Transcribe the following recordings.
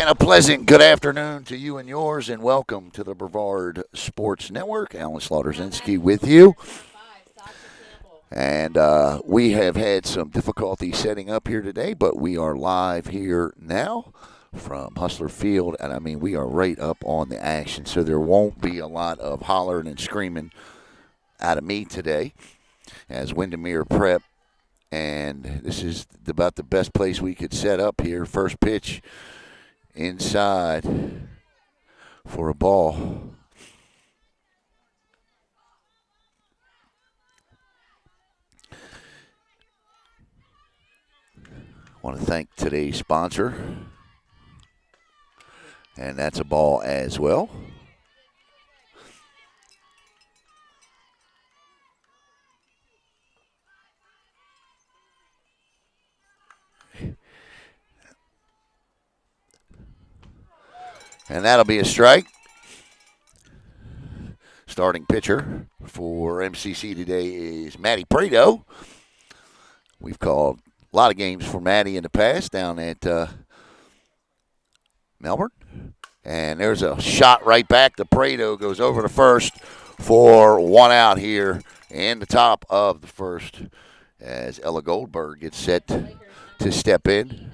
And a pleasant good afternoon to you and yours, and welcome to the Brevard Sports Network. Alan Slaughterzinski with you. And we have had some difficulty setting up here today, but we are live here now from Hustler Field. And I mean, we are right up on the action, so there won't be a lot of hollering and screaming out of me today as Windermere Prep. And this is about the best place we could set up here. First pitch inside for a ball. I want to thank today's sponsor, and that's a ball as well. And that'll be a strike. Starting pitcher for MCC today is Matty Prado. We've called a lot of games for Matty in the past down at Melbourne. And there's a shot right back to Prado. Goes over to first for one out here in the top of the first as Ella Goldberg gets set to step in.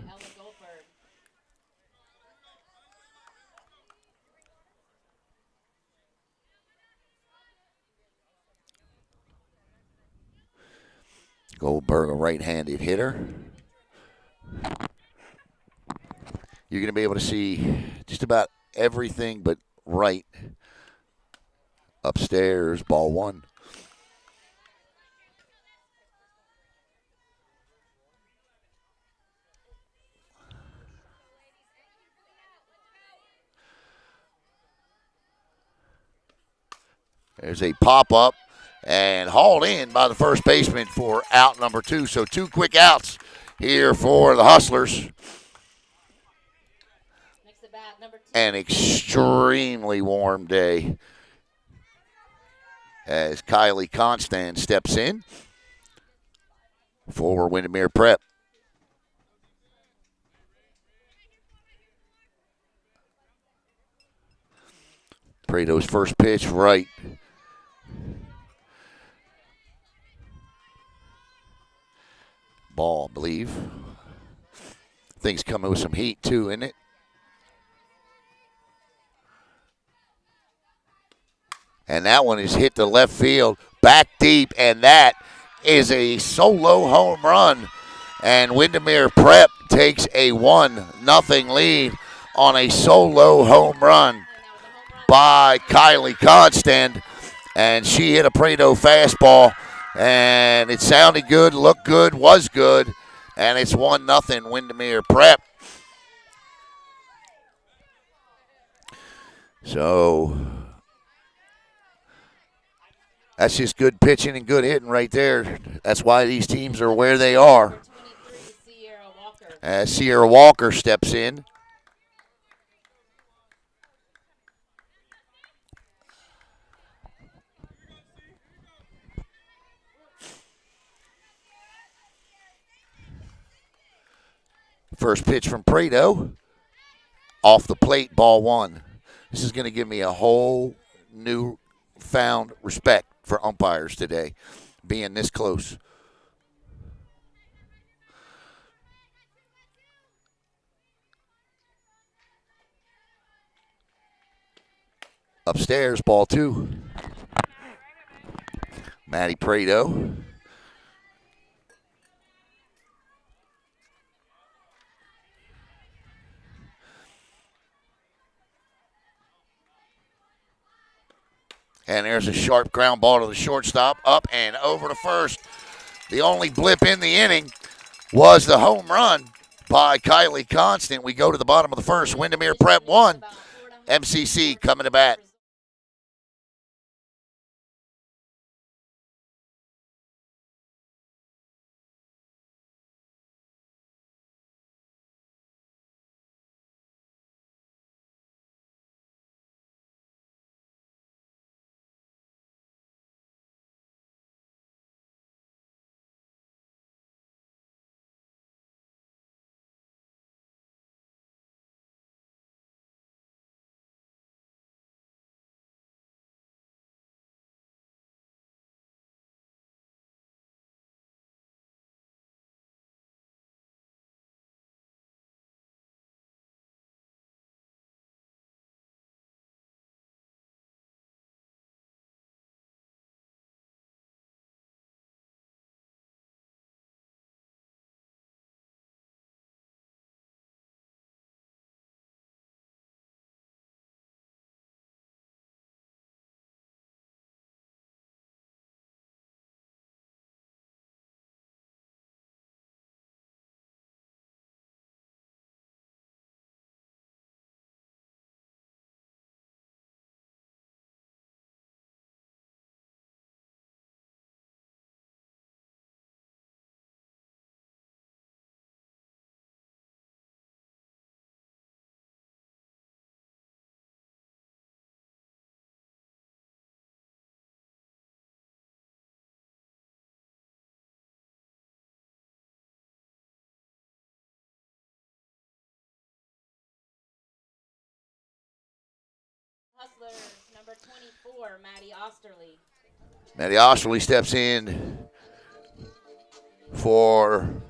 Goldberg, a right-handed hitter. You're going to be able to see just about everything but right upstairs, ball one. There's a pop-up and hauled in by the first baseman for out number two. So two quick outs here for the Hustlers. An extremely warm day as Kylie Constant steps in for Windermere Prep. Prado's first pitch right. Ball, I believe. Thing's coming with some heat too, isn't it? And that one is hit to left field, back deep, and that is a solo home run. And Windermere Prep takes a 1-0 lead on a solo home run by Kylie Constant. And she hit a Prado fastball, and it sounded good, looked good, was good, and it's 1-0 Windermere Prep. So that's just good pitching and good hitting right there. That's why these teams are where they are. As Sierra Walker steps in. First pitch from Prado. Off the plate, ball one. This is going to give me a whole new found respect for umpires today, being this close. Upstairs, ball two. Matty Prado. And there's a sharp ground ball to the shortstop, up and over to first. The only blip in the inning was the home run by Kylie Constant. We go to the bottom of the first. Windermere Prep 1, MCC coming to bat. Maddie Osterly steps in for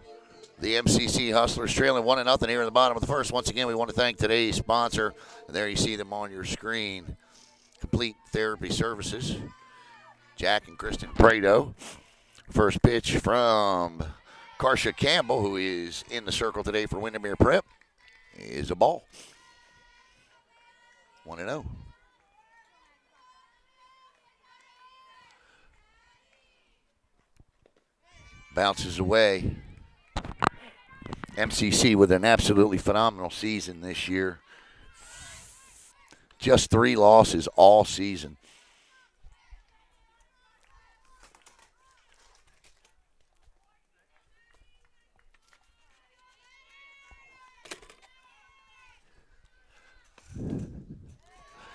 the MCC Hustlers, trailing 1-0 here in the bottom of the first. Once again, we want to thank today's sponsor. And there you see them on your screen. Complete Therapy Services. Jack and Kristen Prado. First pitch from Karsha Campbell, who is in the circle today for Windermere Prep, is a ball. 1-0. Bounces away. MCC with an absolutely phenomenal season this year. Just 3 losses all season.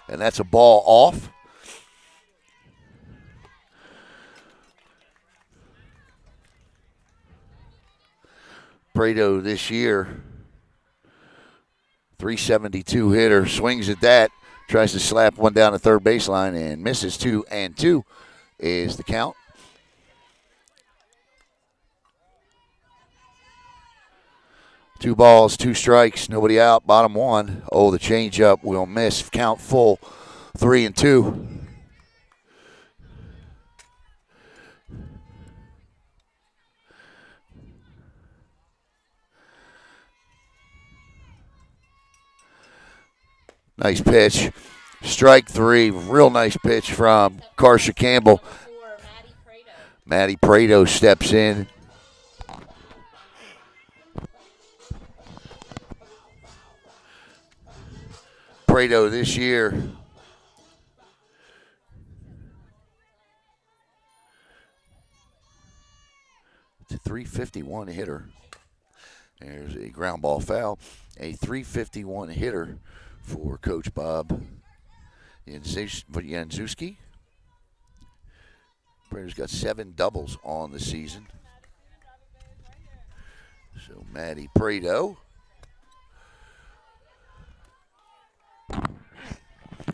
And that's a ball off. Prado this year, 372 hitter, swings at that, tries to slap one down the third baseline and misses. 2-2 is the count. Two balls, 2 strikes, nobody out, bottom 1. Oh, the changeup will miss. Count full, 3-2. Nice pitch. Strike 3. Real nice pitch from Karsha Campbell. Maddie Prado steps in. Prado this year, it's a 351 hitter. There's a ground ball foul. A 351 hitter for Coach Bob Janczewski. Prado's got 7 doubles on the season. So Maddie Prado.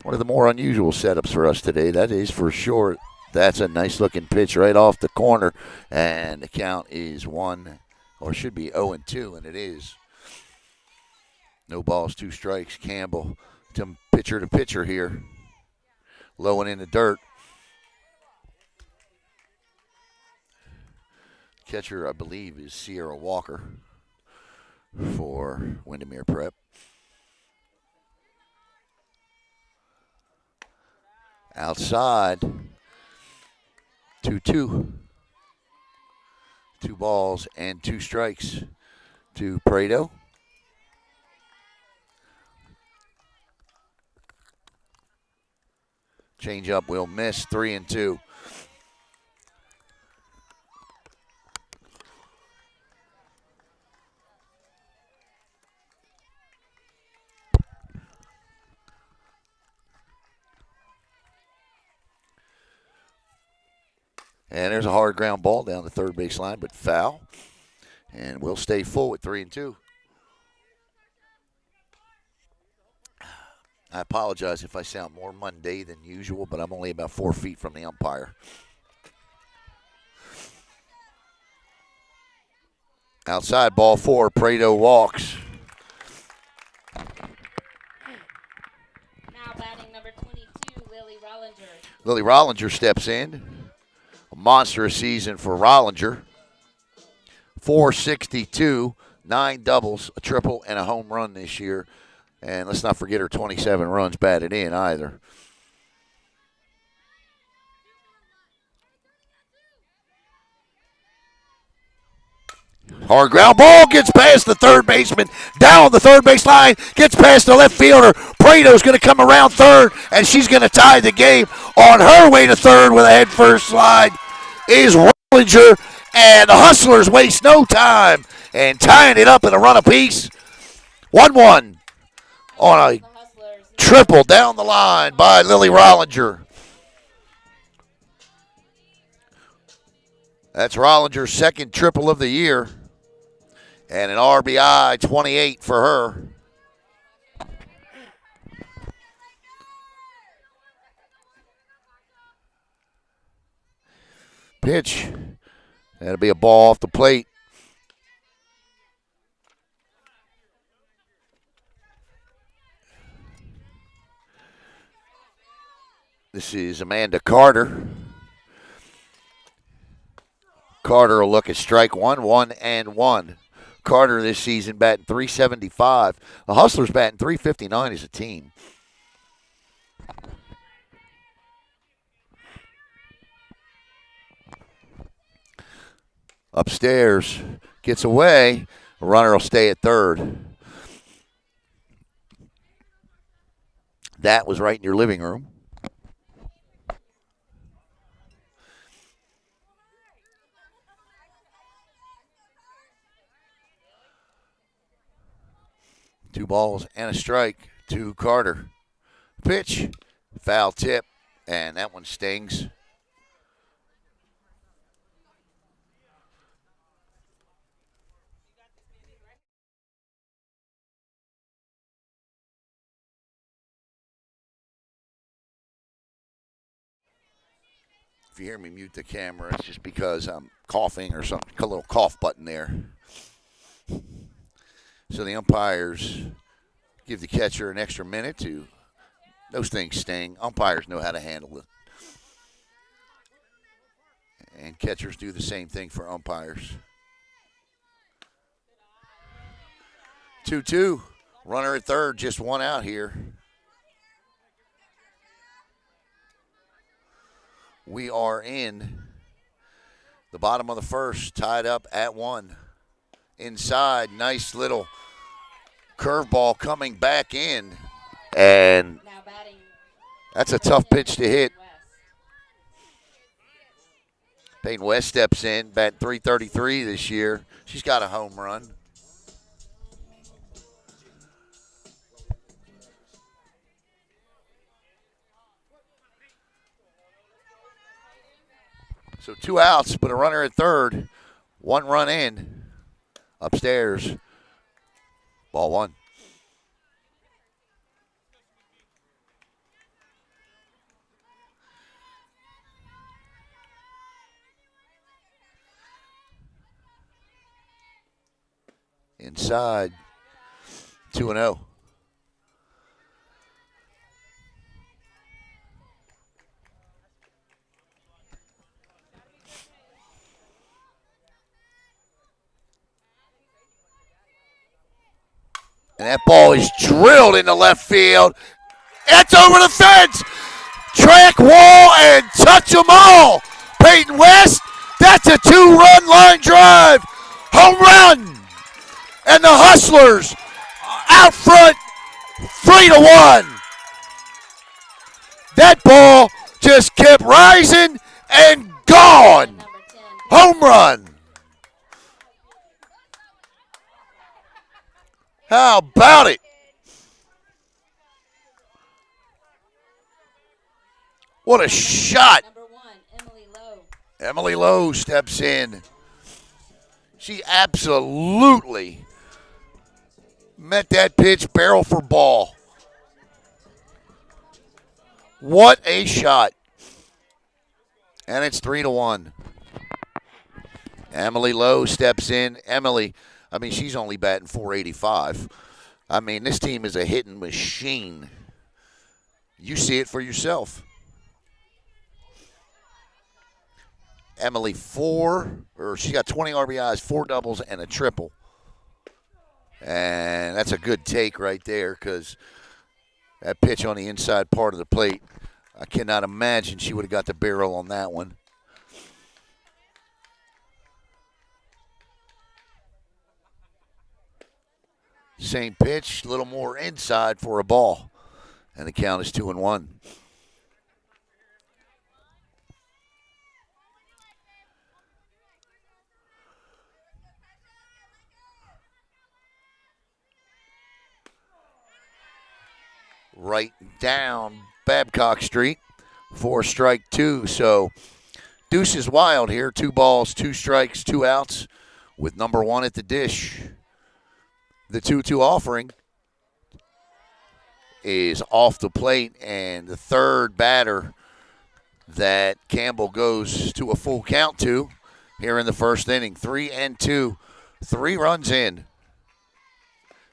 One of the more unusual setups for us today, that is for sure. That's a nice looking pitch right off the corner. And the count is 1, or should be 0-2, and it is. No balls, 2 strikes. Campbell to pitcher to pitcher here. Low and in the dirt. Catcher, I believe, is Sierra Walker for Windermere Prep. Outside, 2-2. 2 balls and 2 strikes to Prado. Changeup will miss, 3-2. And there's a hard ground ball down the third base line, but foul. And we'll stay full at 3-2. I apologize if I sound more mundane than usual, but I'm only about 4 feet from the umpire. Outside, ball 4, Prado walks. Now batting number 22, Lily Rollinger. Lily Rollinger steps in. A monstrous season for Rollinger. 462, 9 doubles, a triple, and a home run this year. And let's not forget her 27 runs batted in either. Hard ground ball gets past the third baseman, down the third base line, gets past the left fielder. Prado's going to come around third, and she's going to tie the game. On her way to third with a head first slide is Rollinger, and the Hustlers waste no time and tying it up in a run apiece. 1-1 on a triple down the line by Lily Rollinger. That's Rollinger's second triple of the year. And an RBI 28 for her. pitch. That'll be a ball off the plate. This is Amanda Carter. Carter will look at strike one, 1-1. Carter this season batting .375. The Hustlers batting .359 as a team. Upstairs, gets away. The runner will stay at third. That was right in your living room. Two balls and a strike to Carter. Pitch, foul tip, and that one stings. If you hear me mute the camera, it's just because I'm coughing or something. A little cough button there. So the umpires give the catcher an extra minute to. Those things sting. Umpires know how to handle it. And catchers do the same thing for umpires. 2-2. Runner at third, just one out here. We are in the bottom of the first, tied up at 1. Inside, nice little curveball coming back in. And that's a tough pitch to hit. Peyton West steps in, batting .333 this year. She's got a home run. So 2 outs, but a runner at third. 1 run in. Upstairs. Ball 1. Inside. 2-0. And that ball is drilled into left field. It's over the fence. Track wall and touch them all. Peyton West, that's a 2-run line drive. Home run. And the Hustlers out front 3-1. That ball just kept rising and gone. Home run. How about it? What a shot. Number 1, Emily Lowe. Emily Lowe steps in. She absolutely met that pitch barrel for ball. What a shot. And it's 3-1. Emily Lowe steps in. Emily, I mean, she's only batting .485. I mean, this team is a hitting machine. You see it for yourself. Emily, she's got 20 RBIs, 4 doubles, and a triple. And that's a good take right there because that pitch on the inside part of the plate, I cannot imagine she would have got the barrel on that one. Same pitch, a little more inside for a ball. And the count is 2-1. Right down Babcock Street for strike 2. So deuce is wild here. 2 balls, 2 strikes, 2 outs with number 1 at the dish. The 2-2 offering is off the plate, and the third batter that Campbell goes to a full count to here in the first inning. 3-2, 3 runs in.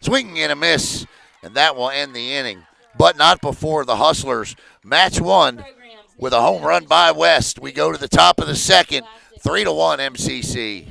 Swing and a miss, and that will end the inning. But not before the Hustlers match one with a home run by West. We go to the top of the second, 3-1 MCC.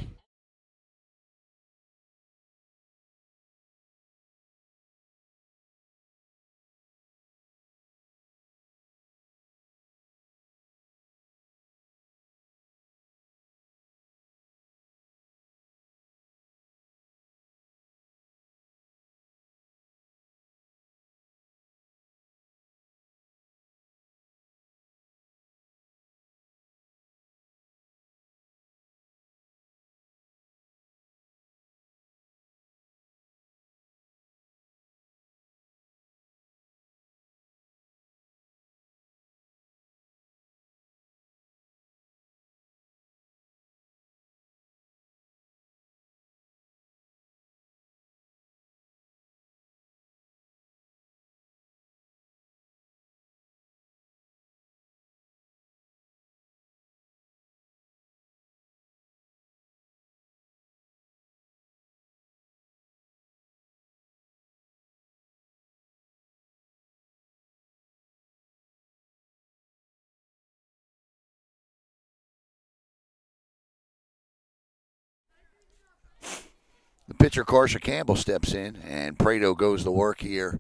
The pitcher, Carsha Campbell, steps in, and Prado goes to work here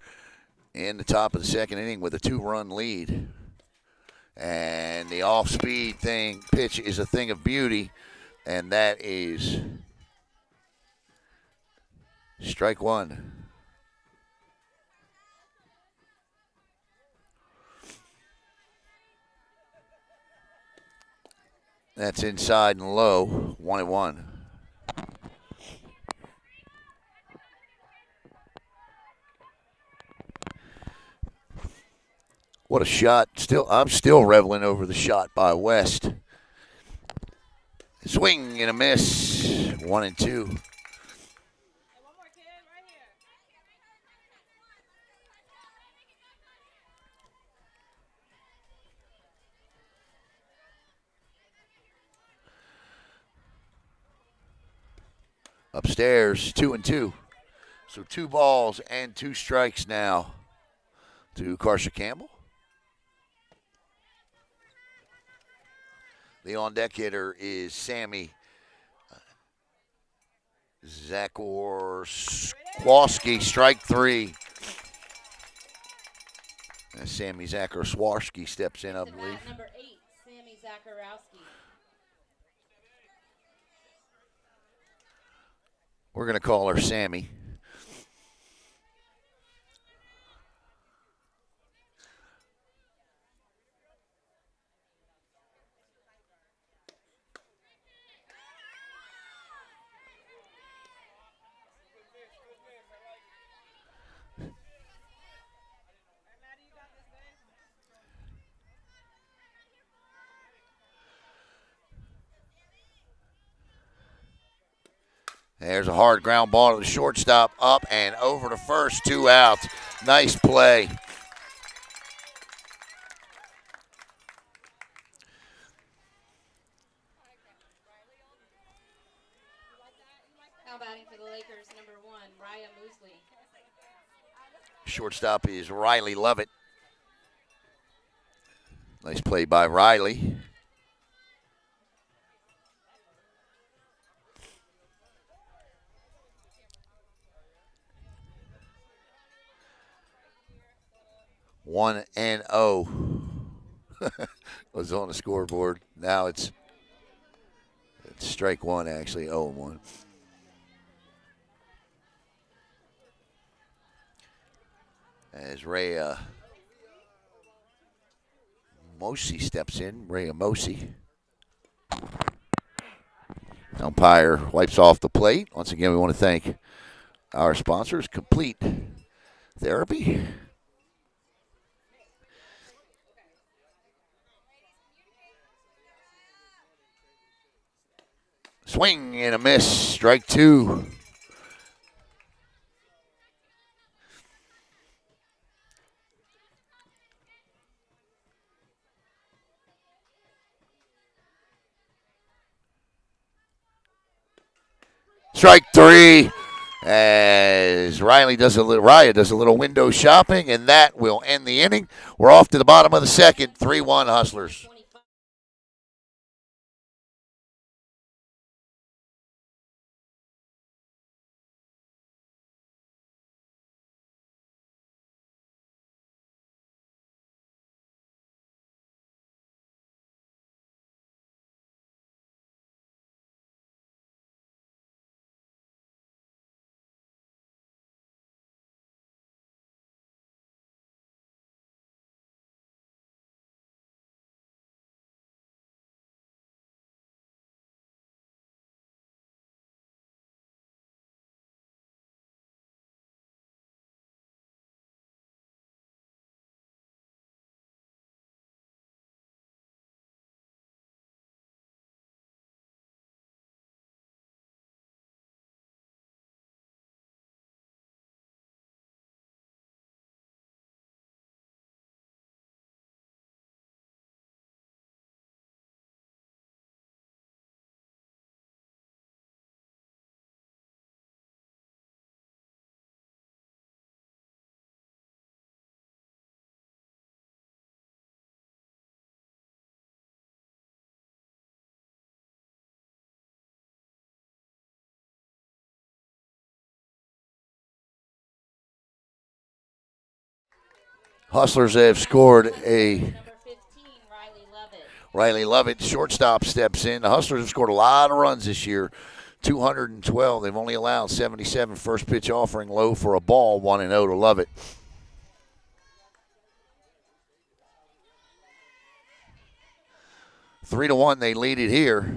in the top of the second inning with a 2-run lead. And the off-speed pitch is a thing of beauty, and that is strike one. That's inside and low, 1-1. What a shot. I'm still reveling over the shot by West. Swing and a miss. 1-2. Upstairs, 2-2. So 2 balls and 2 strikes now to Carsha Campbell. The on-deck hitter is Sammy Zakorski, strike 3. As Sammy Zakorski steps in, I believe. Number 8, Sammy Zakorowski. We're going to call her Sammy. There's a hard ground ball to the shortstop, up and over to first, 2 outs. Nice play. Now batting for the Lakers, number 1, Raya Moosley. Shortstop is Riley Lovett. Nice play by Riley. One and 0 was on the scoreboard. Now it's strike 1, actually, 0-1. As Rhea Mosi steps in, Rhea Mosi. Umpire wipes off the plate. Once again, we want to thank our sponsors, Complete Therapy. Swing and a miss, strike 2. Strike three. As Raya does a little window shopping, and that will end the inning. We're off to the bottom of the second, 3-1 Hustlers. Hustlers have scored a. Riley Lovett, shortstop, steps in. The Hustlers have scored a lot of runs this year, 212. They've only allowed 77. First pitch offering low for a ball, 1-0 to Lovett. Three to 1, they lead it here.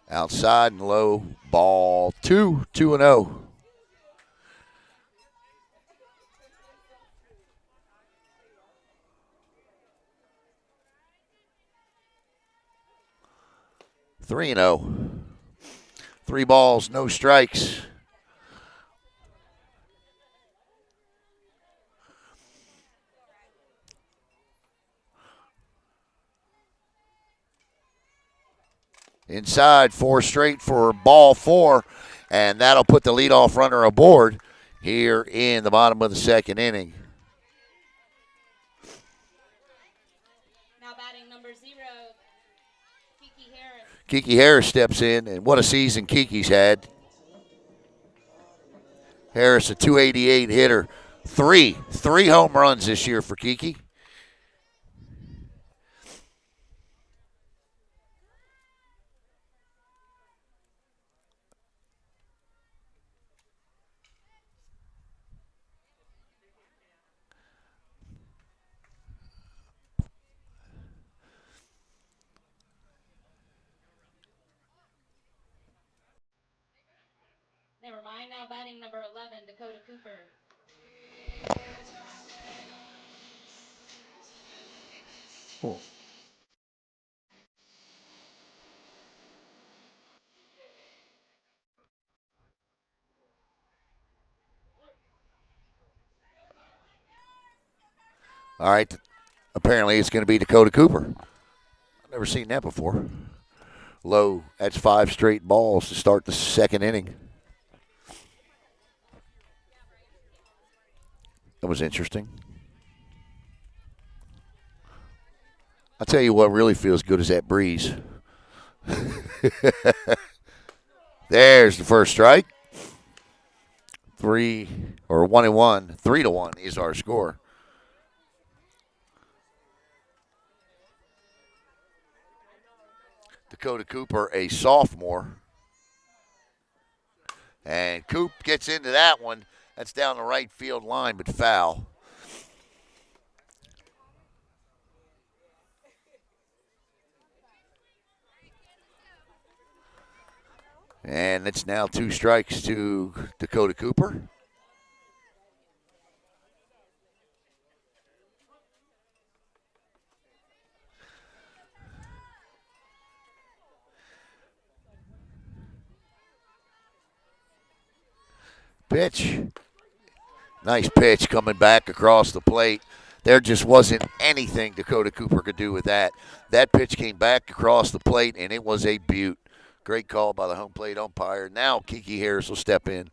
Outside and low, ball 2-0. Three and 0. 3 balls, no strikes. Inside, 4 straight for ball 4, and that'll put the leadoff runner aboard here in the bottom of the second inning. Now batting number 0, Kiki Harris. Kiki Harris steps in, and what a season Kiki's had. Harris, a 288 hitter. Three home runs this year for Kiki. Never mind, now batting number 11, Dakota Cooper. Cool. All right, apparently it's going to be Dakota Cooper. I've never seen that before. Low, that's 5 straight balls to start the second inning. That was interesting. I'll tell you what really feels good is that breeze. There's the first strike. 1-1. 3-1 is our score. Dakota Cooper, a sophomore. And Coop gets into that one. That's down the right field line, but foul. And it's now 2 strikes to Dakota Cooper. Pitch. Nice pitch coming back across the plate. There just wasn't anything Dakota Cooper could do with that. That pitch came back across the plate, and it was a beaut. Great call by the home plate umpire. Now Kiki Harris will step in.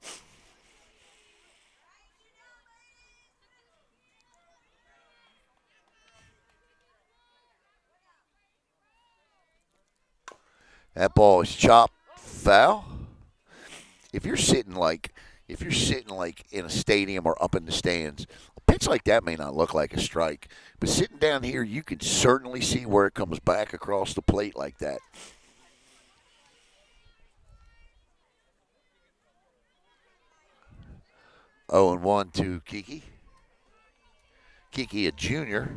That ball is chopped foul. If you're sitting like in a stadium or up in the stands, a pitch like that may not look like a strike. But sitting down here, you can certainly see where it comes back across the plate like that. 0-1 to Kiki. Kiki, a junior,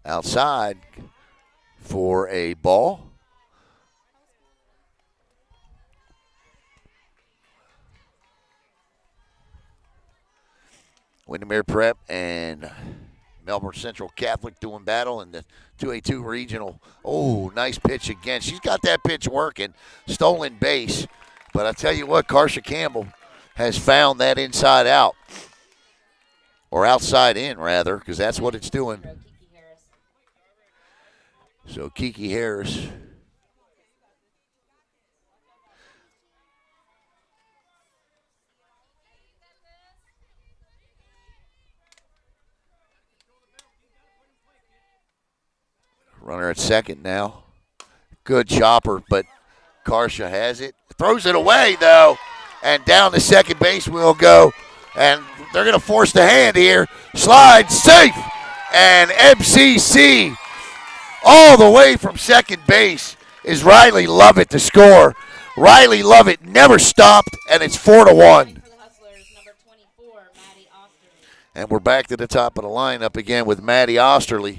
outside for a ball. Windermere Prep and Melbourne Central Catholic doing battle in the 2A-2 regional. Oh, nice pitch again. She's got that pitch working. Stolen base. But I tell you what, Karsha Campbell has found that inside out. Or outside in, rather, because that's what it's doing. So Kiki Harris. Runner at second now. Good chopper, but Karsha has it. Throws it away, though. And down the second base we'll go. And they're going to force the hand here. Slide safe. And MCC all the way from second base is Riley Lovett to score. Riley Lovett never stopped, and it's 4-1. And we're back to the top of the lineup again with Maddie Osterly.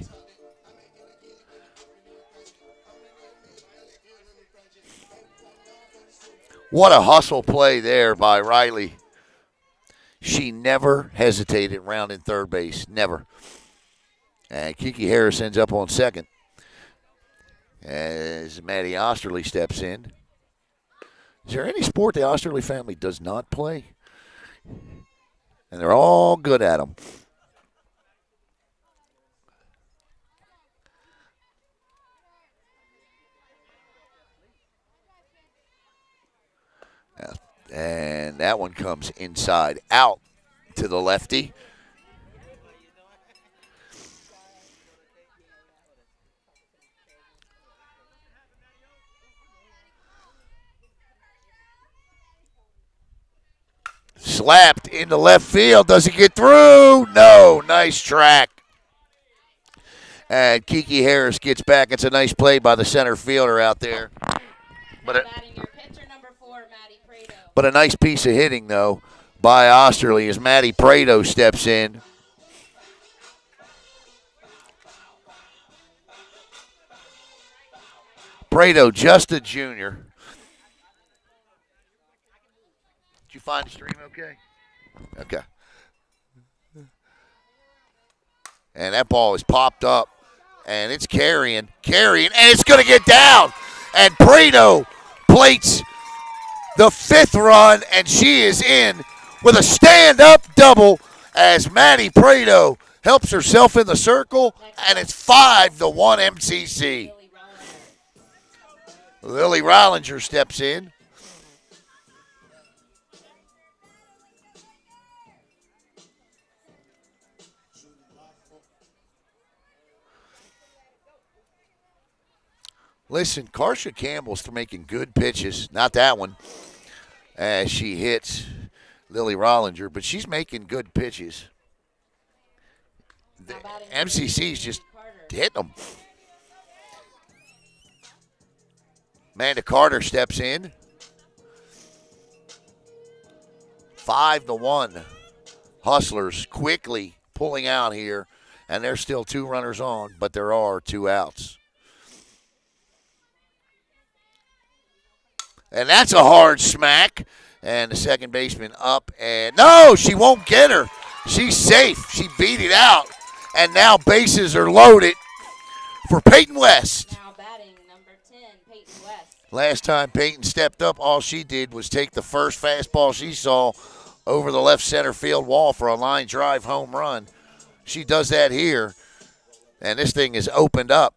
What a hustle play there by Riley. She never hesitated rounding third base. Never. And Kiki Harris ends up on second as Maddie Osterly steps in. Is there any sport the Osterly family does not play? And they're all good at them. And that one comes inside out to the lefty. Slapped into left field. Does it get through? No. Nice track. And Kiki Harris gets back. It's a nice play by the center fielder out there. But a nice piece of hitting, though, by Osterly as Maddie Prado steps in. Prado, just a junior. Did you find the stream okay? Okay. And that ball is popped up, and it's carrying, and it's going to get down. And Prado plates the fifth run, and she is in with a stand-up double as Maddie Prado helps herself in the circle, and it's 5-1 MCC. Lily Rollinger steps in. Listen, Karsha Campbell's making good pitches. Not that one, as she hits Lily Rollinger, but she's making good pitches. The MCC's just hitting them. Amanda Carter steps in. 5-1. Hustlers quickly pulling out here, and there's still two runners on, but there are two outs. And that's a hard smack. And the second baseman up. And no, she won't get her. She's safe. She beat it out. And now bases are loaded for Peyton West. Now batting number 10, Peyton West. Last time Peyton stepped up, all she did was take the first fastball she saw over the left center field wall for a line drive home run. She does that here. And this thing is opened up.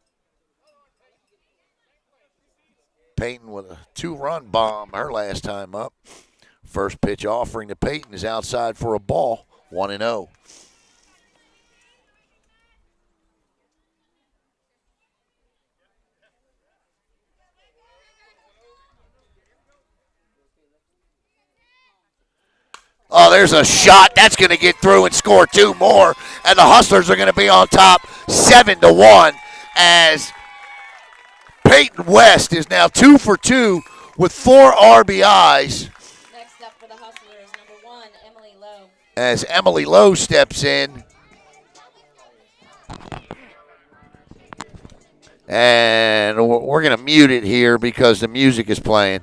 Peyton with a 2-run bomb her last time up. First pitch offering to Peyton is outside for a ball, 1-0. Oh, there's a shot. That's going to get through and score 2 more. And the Hustlers are going to be on top 7-1 as Peyton West is now 2 for 2 with 4 RBIs. Next up for the Hustlers, number 1, Emily Lowe. As Emily Lowe steps in. And we're going to mute it here because the music is playing.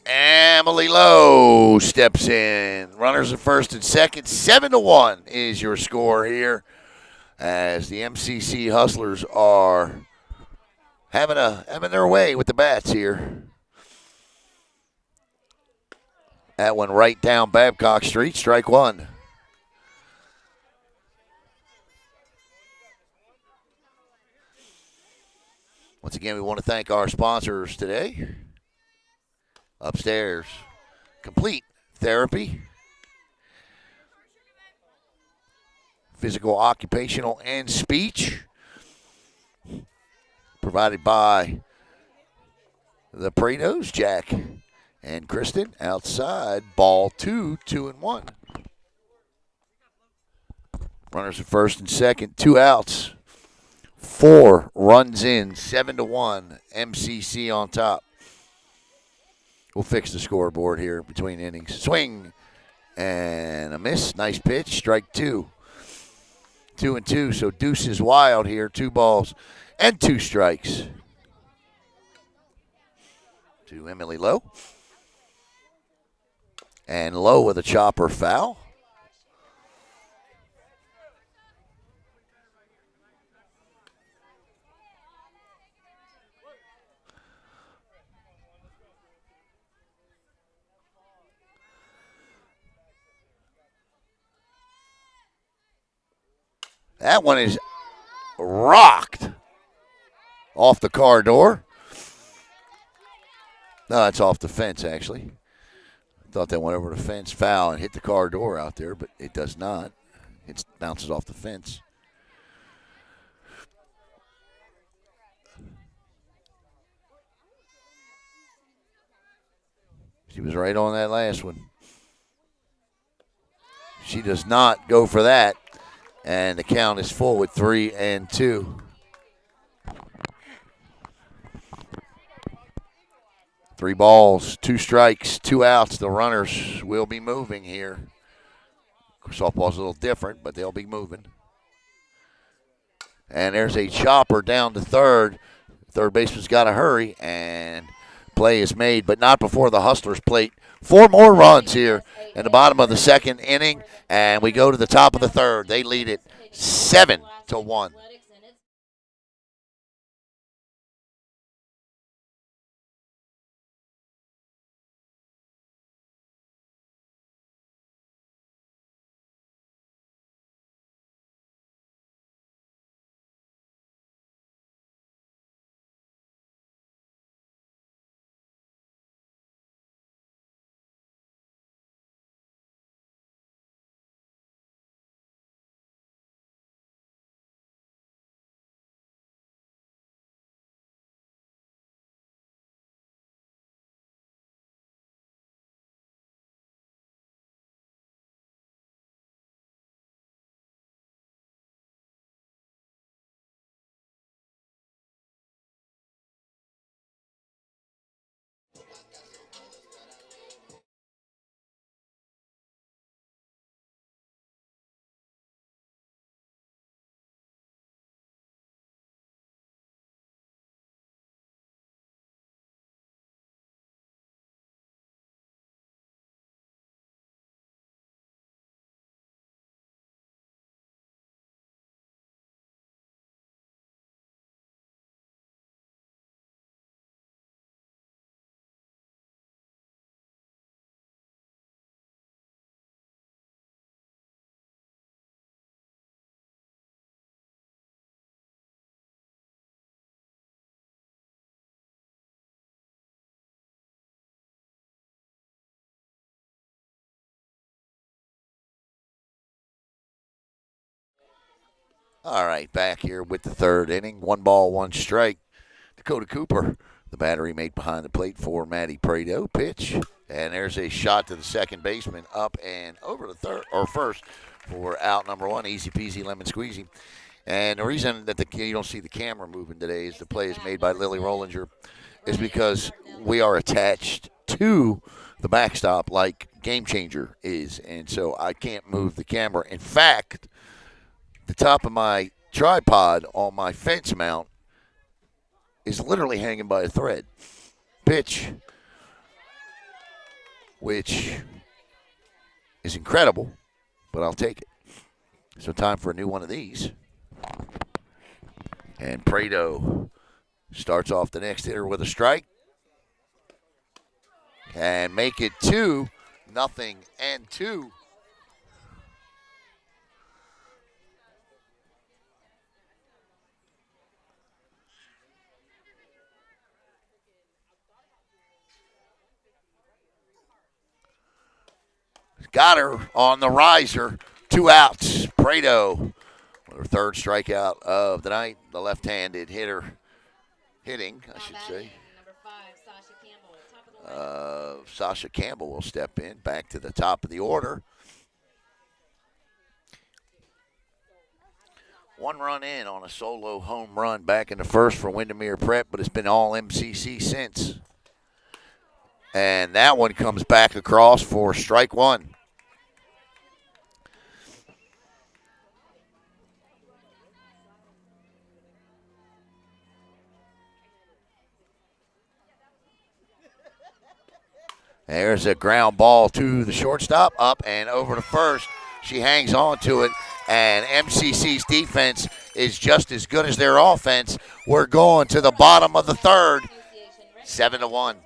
Emily Lowe steps in. Runners at first and second. 7-1 is your score here as the MCC Hustlers are having their way with the bats here. That one right down Babcock Street, strike 1. Once again, we want to thank our sponsors today. Upstairs, Complete Therapy, Physical, Occupational, and Speech, provided by the Prados, Jack and Kristen. Outside, ball 2, 2-1. Runners at first and second, 2 outs. 4 runs in, 7-1. MCC on top. We'll fix the scoreboard here between innings. Swing and a miss. Nice pitch. Strike 2. 2-2. So Deuce is wild here. 2 balls and 2 strikes. To Emily Lowe. And Lowe with a chopper foul. That one is rocked off the car door. No, it's off the fence, actually. Thought that went over the fence, foul, and hit the car door out there, but it does not. It bounces off the fence. She was right on that last one. She does not go for that, and the count is full with 3-2. 3 balls, 2 strikes, 2 outs. The runners will be moving here. Softball's a little different, but they'll be moving. And there's a chopper down to third. Third baseman's got to hurry, and play is made, but not before the Hustlers plate. 4 more runs here in the bottom of the second inning, and we go to the top of the third. They lead it 7-1. All right, back here with the third inning. 1-1 strike. Dakota Cooper, the battery made behind the plate for Maddie Prado. Pitch, and there's a shot to the second baseman, up and over the third or first for out number one. Easy peasy lemon squeezy. And the reason that you don't see the camera moving today is the play is made by Lily Rollinger, is because we are attached to the backstop like Game Changer is, and so I can't move the camera. In fact, the top of my tripod on my fence mount is literally hanging by a thread. Pitch, which is incredible, but I'll take it. So time for a new one of these. And Prado starts off the next hitter with a strike. And make it 2-0 and 2. Got her on the riser. 2 outs. Prado, her third strikeout of the night. The left-handed hitter hitting, I should say. Number 5, Sasha Campbell. Top of the lineup. Sasha Campbell will step in back to the top of the order. 1 run in on a solo home run back in the first for Windermere Prep, but it's been all MCC since. And that one comes back across for strike one. There's a ground ball to the shortstop, up and over to first. She hangs on to it, and MCC's defense is just as good as their offense. We're going to the bottom of the third, 7-1.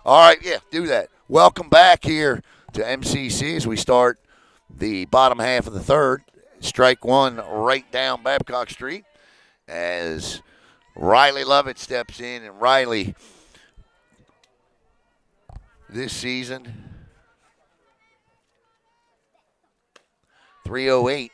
All right, yeah, do that. Welcome back here to MCC as we start the bottom half of the third. Strike one right down Babcock Street as Riley Lovett steps in. And Riley, this season, 308.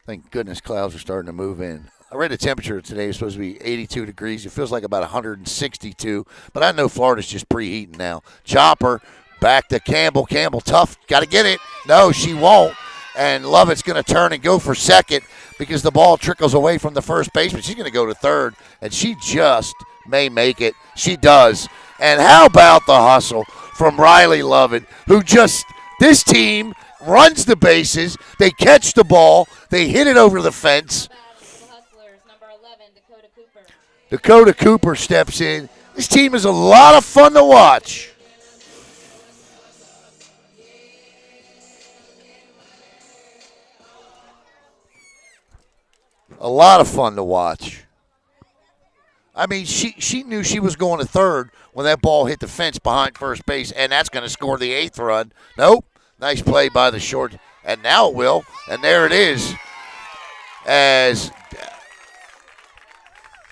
Thank goodness clouds are starting to move in. I read the temperature today is supposed to be 82 degrees. It feels like about 162, but I know Florida's just preheating now. Chopper back to Campbell. Campbell tough, got to get it. No, she won't. And Lovett's going to turn and go for second because the ball trickles away from the first baseman. She's going to go to third, and she just may make it. She does. And how about the hustle from Riley Lovett, who just, this team runs the bases, they catch the ball, they hit it over the fence. Dakota Cooper steps in. This team is a lot of fun to watch. A lot of fun to watch. I mean, she knew she was going to third when that ball hit the fence behind first base, and that's going to score the 8th run. Nope. Nice play by the short, and now it will. And there it is. As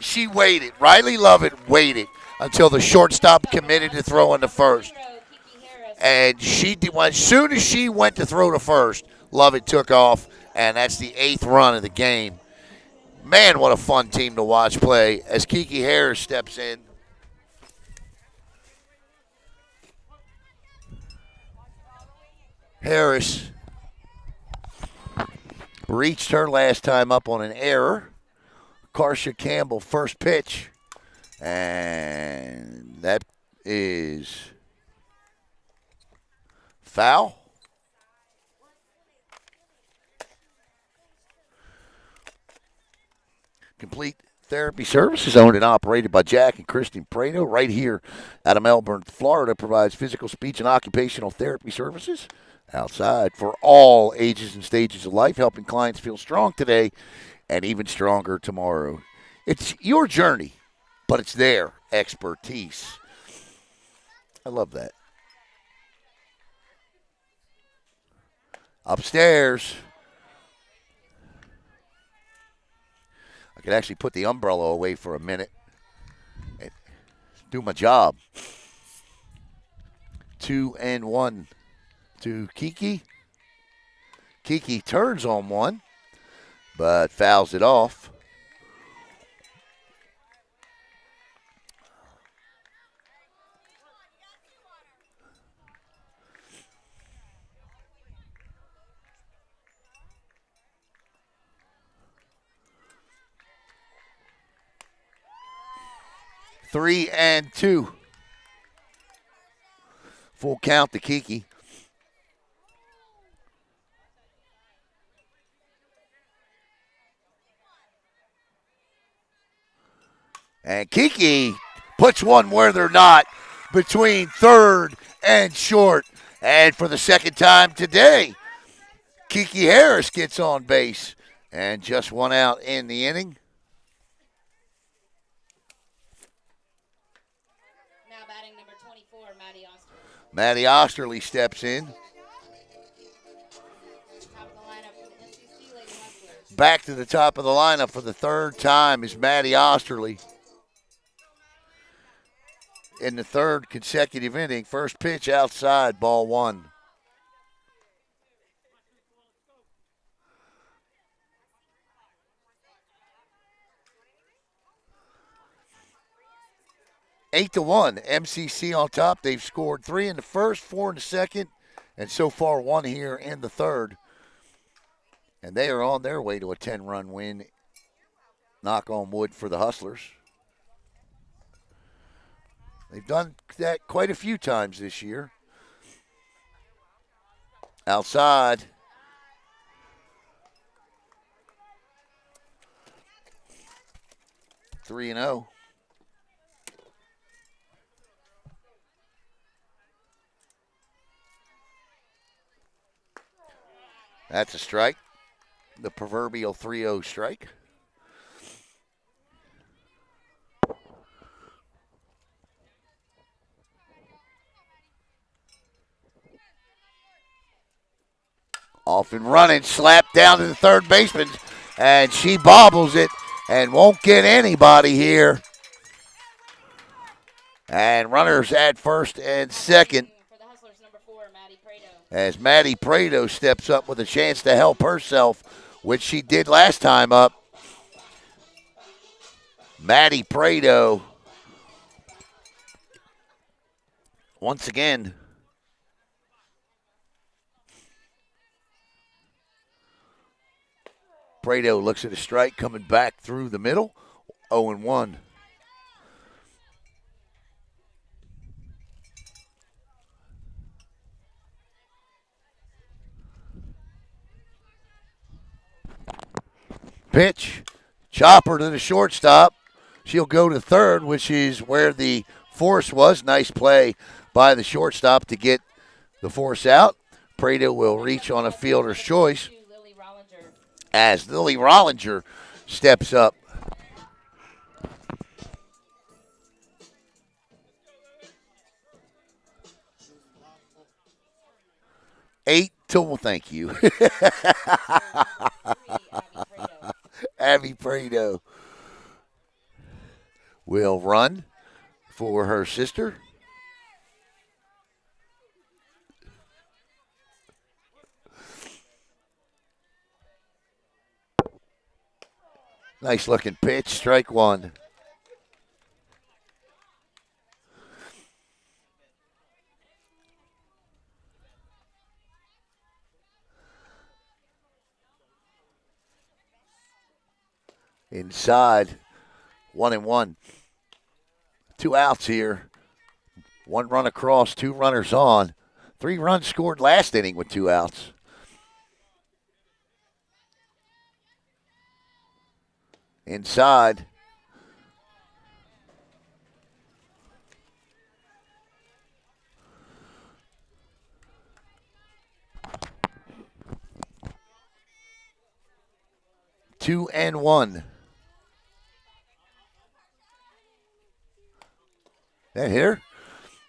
She waited. Riley Lovett waited until the shortstop committed to throwing the first. Kiki Harris. And as soon as she went to throw to first, Lovett took off, and that's the 8th run of the game. Man, what a fun team to watch play as Kiki Harris steps in. Harris reached her last time up on an error. Karsha Campbell, first pitch. And that is foul. Complete Therapy Services, owned and operated by Jack and Kristen Prado, right here out of Melbourne, Florida, provides physical, speech, and occupational therapy services outside for all ages and stages of life, helping clients feel strong today and even stronger tomorrow. It's your journey, but it's their expertise. I love that. Upstairs, I could actually put the umbrella away for a minute and do my job. 2-1 to Kiki. Kiki turns on one, but fouls it off. Three and two. Full count to Kiki. And Kiki puts one where they're not between third and short. And for the second time today, Kiki Harris gets on base. And just one out in the inning. Now batting number 24, Maddie Osterley. Maddie Osterley steps in. Top of the lineup for the NCC Lady Hustlers. Back to the top of the lineup for the third time is Maddie Osterley. In the third consecutive inning, first pitch outside, ball one. Eight to 1, MCC on top. They've scored 3 in the first, 4 in the second, and so far 1 here in the third. And they are on their way to a 10-run win. Knock on wood for the Hustlers. They've done that quite a few times this year. Outside. Three and 0. That's a strike. The proverbial 3-0 strike. Off and running, slapped down to the third baseman, and she bobbles it and won't get anybody here. And runners at first and second. For the Hustlers, number 4, Maddie Prado. As Maddie Prado steps up with a chance to help herself, which she did last time up. Maddie Prado, once again, Prado looks at a strike coming back through the middle. 0-1. Pitch. Chopper to the shortstop. She'll go to third, which is where the force was. Nice play by the shortstop to get the force out. Prado will reach on a fielder's choice as Lily Rollinger steps up. Thank you. Abby Prado. will run for her sister. Nice looking pitch, strike one. Inside, 1-1. 2 outs here. 1 run across, 2 runners on. 3 runs scored last inning with 2 outs. Inside. Two and one. That hit her?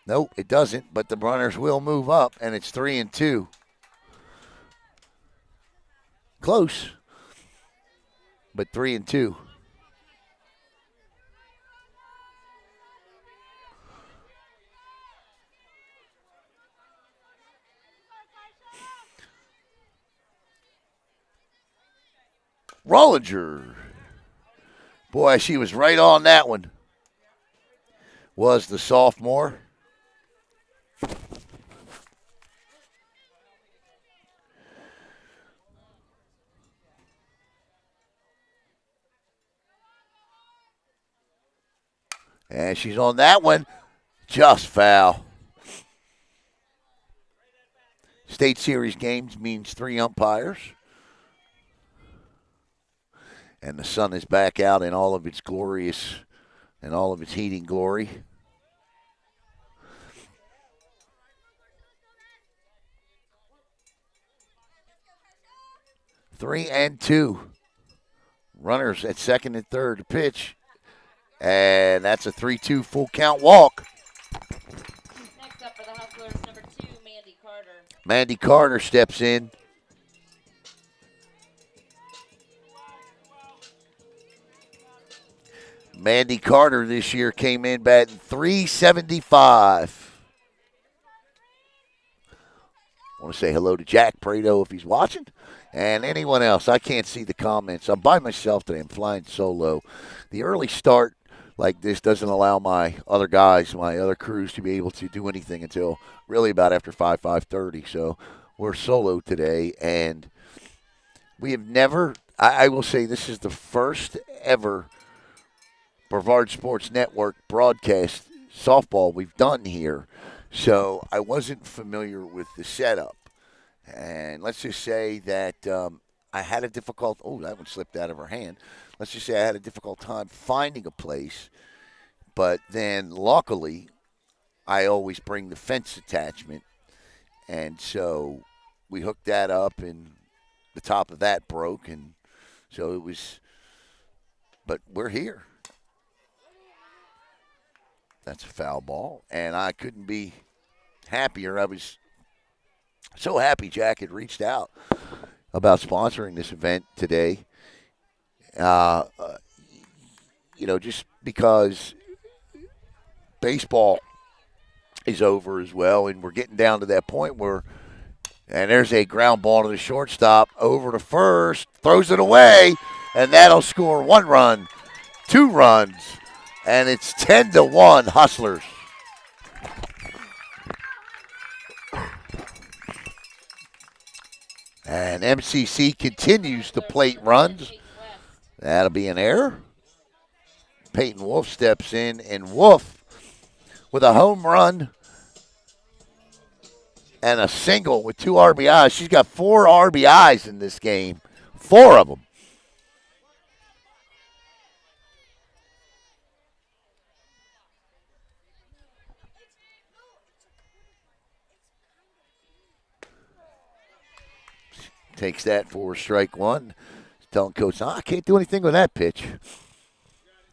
Nope, it doesn't, but the runners will move up, and it's 3-2. Close, but 3-2. Rollinger. Boy, she was right on that one. Was the sophomore. And she's on that one. Just foul. State Series games means 3 umpires. And the sun is back out in all of its glorious and all of its heating glory. Three and two. Runners at second and third to pitch. And that's a 3-2 full count walk. Next up for the Hustlers, number 2, Mandy Carter. Mandy Carter steps in. Mandy Carter this year came in batting .375. I want to say hello to Jack Prado if he's watching, and anyone else. I can't see the comments. I'm by myself today. I'm flying solo. The early start like this doesn't allow my other guys, my other crews, to be able to do anything until really about after 5:30. So we're solo today, and we have never, I will say this is the first ever Brevard Sports Network broadcast softball we've done here. So I wasn't familiar with the setup. And let's just say that I had a difficult, that one slipped out of her hand. Let's just say I had a difficult time finding a place. But then luckily, I always bring the fence attachment. And so we hooked that up and the top of that broke. And so it was, but we're here. That's a foul ball, and I couldn't be happier. I was so happy Jack had reached out about sponsoring this event today. Just because baseball is over as well, and we're getting down to that point where, and there's a ground ball to the shortstop, over to first, throws it away, and that'll score 1 run, 2 runs. And it's 10-1 Hustlers. And MCC continues to plate runs. That'll be an error. Peyton Wolf steps in, and Wolf with a home run and a single with 2 RBIs. She's got 4 RBIs in this game, 4 of them. Takes that for strike 1. Telling coach, I can't do anything with that pitch.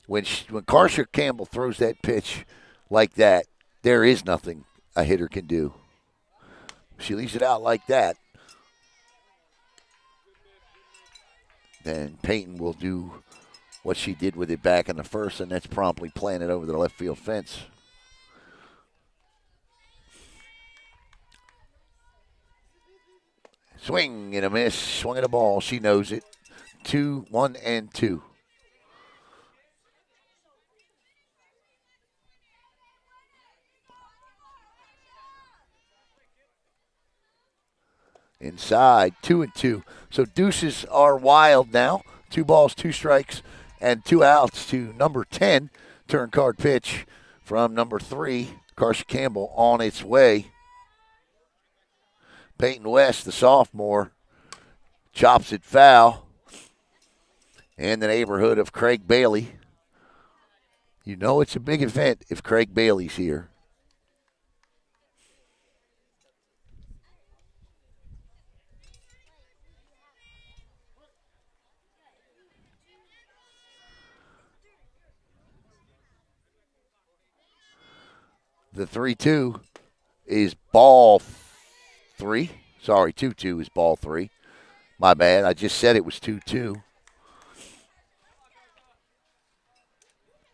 When Karsha Campbell throws that pitch like that, there is nothing a hitter can do. She leaves it out like that. Then Peyton will do what she did with it back in the first, and that's promptly playing it over the left field fence. Swing and a miss. Swing and a ball. She knows it. 1-2. Inside, 2-2. So deuces are wild now. 2 balls, 2 strikes, and 2 outs to number 10. Turn card pitch from number 3, Carson Campbell, on its way. Peyton West, the sophomore, chops it foul in the neighborhood of Craig Bailey. You know it's a big event if Craig Bailey's here. The 3-2 is ball 3. Sorry, 2-2 is ball 3. My bad. I just said it was 2-2.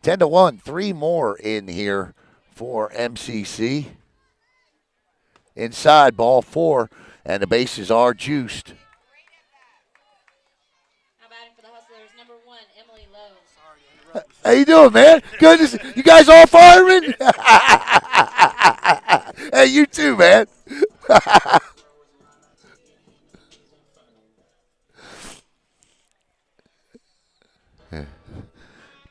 10-1. 3 more in here for MCC. Inside, ball 4, and the bases are juiced. Now batting for the Hustlers, number 1, Emily Lowe. How you doing, man? Good. You guys all firemen? Hey, you too, man.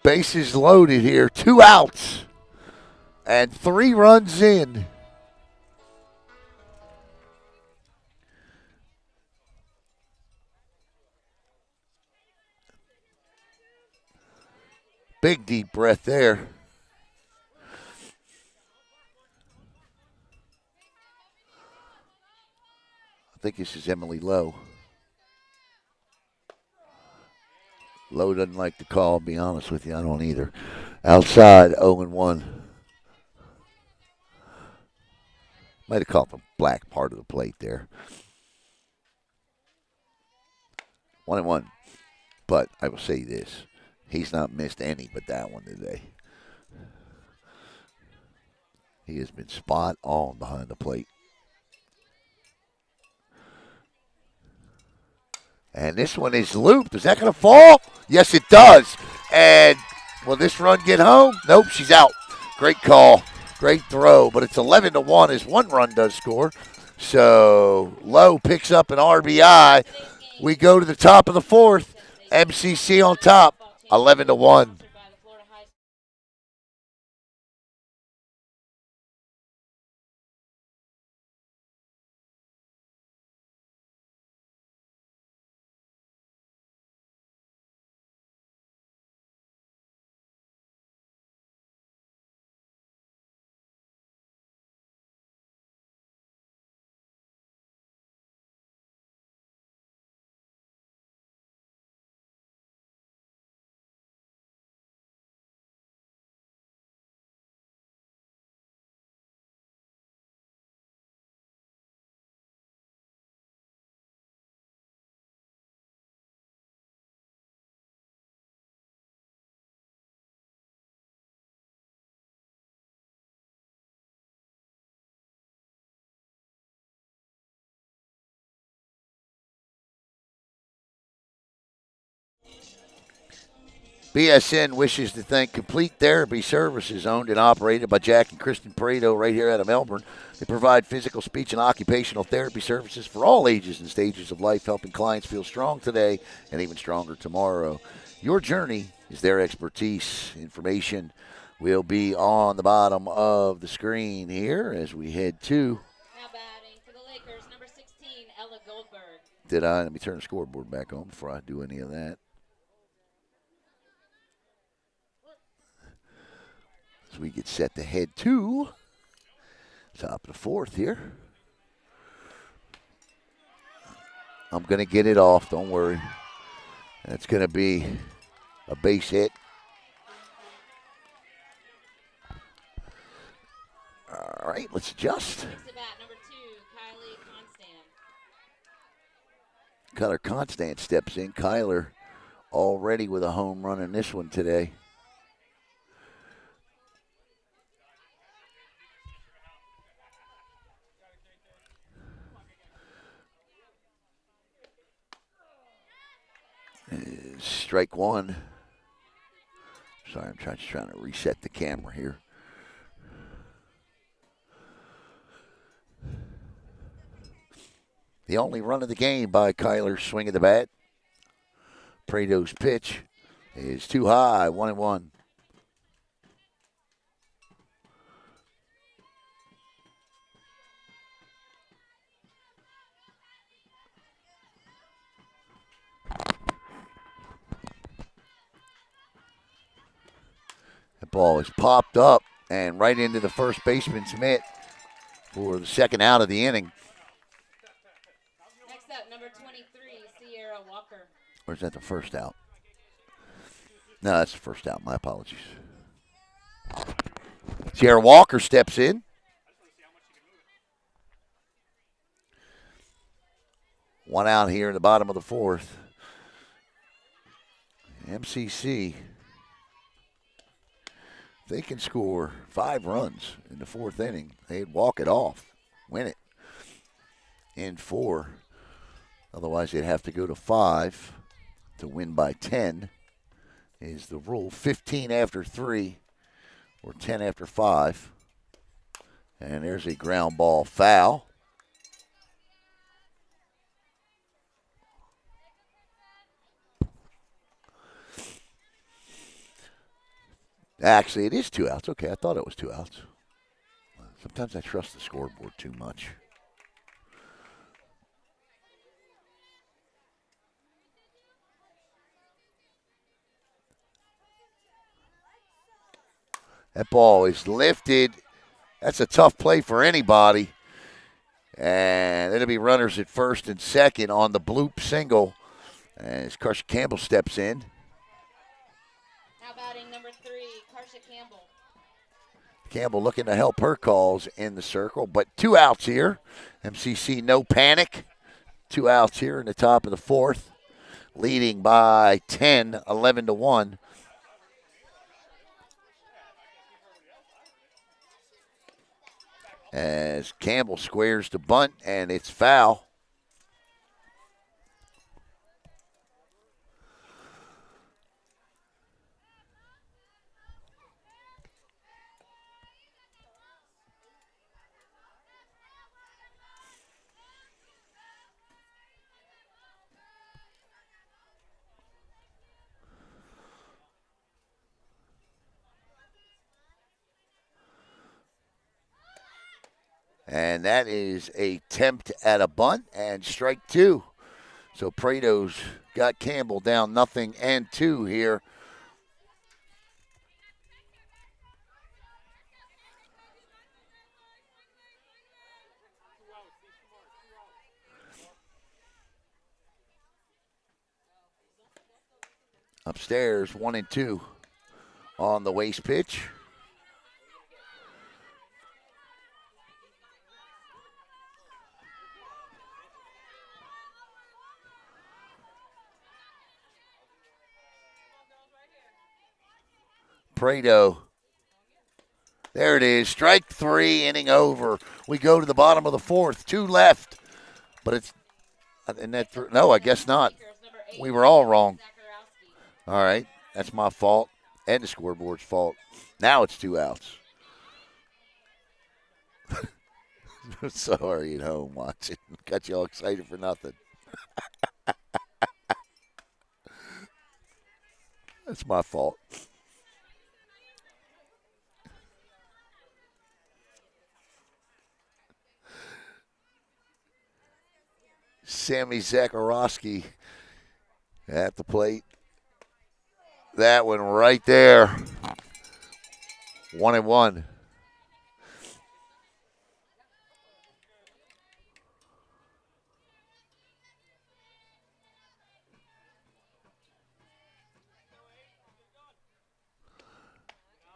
Bases loaded here. 2 outs and 3 runs in. Big deep breath there. I think this is Emily Lowe. Lowe doesn't like the call, to be honest with you. I don't either. Outside, 0-1. Might have caught the black part of the plate there. 1-1. But I will say this. He's not missed any but that one today. He has been spot on behind the plate. And this one is looped. Is that going to fall? Yes, it does. And will this run get home? Nope, she's out. Great call. Great throw. But it's 11-1 as 1 run does score. So Lowe picks up an RBI. We go to the top of the 4th. MCC on top, 11-1. BSN wishes to thank Complete Therapy Services, owned and operated by Jack and Kristen Pareto right here out of Melbourne. They provide physical, speech, and occupational therapy services for all ages and stages of life, helping clients feel strong today and even stronger tomorrow. Your journey is their expertise. Information will be on the bottom of the screen here as we head to. Now batting for the Lakers, number 16, Ella Goldberg. Let me turn the scoreboard back on before I do any of that. As we get set to head to top of the 4th here. I'm going to get it off, don't worry. That's going to be a base hit. All right, let's adjust. Next at bat, number 2, Kylie Constant. Kyler Constant steps in. Kyler already with a home run in this one today. Strike one. Sorry, I'm trying to reset the camera here. The only run of the game by Kyler's swing of the bat. Prado's pitch is too high, 1-1. The ball is popped up and right into the first baseman's mitt for the second out of the inning. Next up, number 23, Sierra Walker. Or is that the first out? No, that's the first out. My apologies. Sierra Walker steps in. One out here in the bottom of the fourth. MCC, they can score 5 runs in the fourth inning. They'd walk it off, win it in 4. Otherwise, they'd have to go to 5 to win by 10 is the rule. 15 after 3 or 10 after 5. And there's a ground ball foul. Actually, it is 2 outs. Okay, I thought it was 2 outs. Sometimes I trust the scoreboard too much. That ball is lifted. That's a tough play for anybody. And it'll be runners at first and second on the bloop single as Karsha Campbell steps in. Now batting number 3, Karsha Campbell. Campbell looking to help her calls in the circle, but 2 outs here. MCC no panic. 2 outs here in the top of the fourth, leading by 10, 11-1. As Campbell squares the bunt, and it's foul. And that is a attempt at a bunt and strike 2. So Prado's got Campbell down 0-2 here. Upstairs, 1-2 on the waste pitch. Prado. There it is. Strike 3, inning over. We go to the bottom of the fourth. 2 left. But it's and that no, I guess not. We were all wrong. All right. That's my fault and the scoreboard's fault. Now it's 2 outs. Sorry at home watching. Got you all excited for nothing. That's my fault. Sammy Zakharowski at the plate. That one right there. 1-1.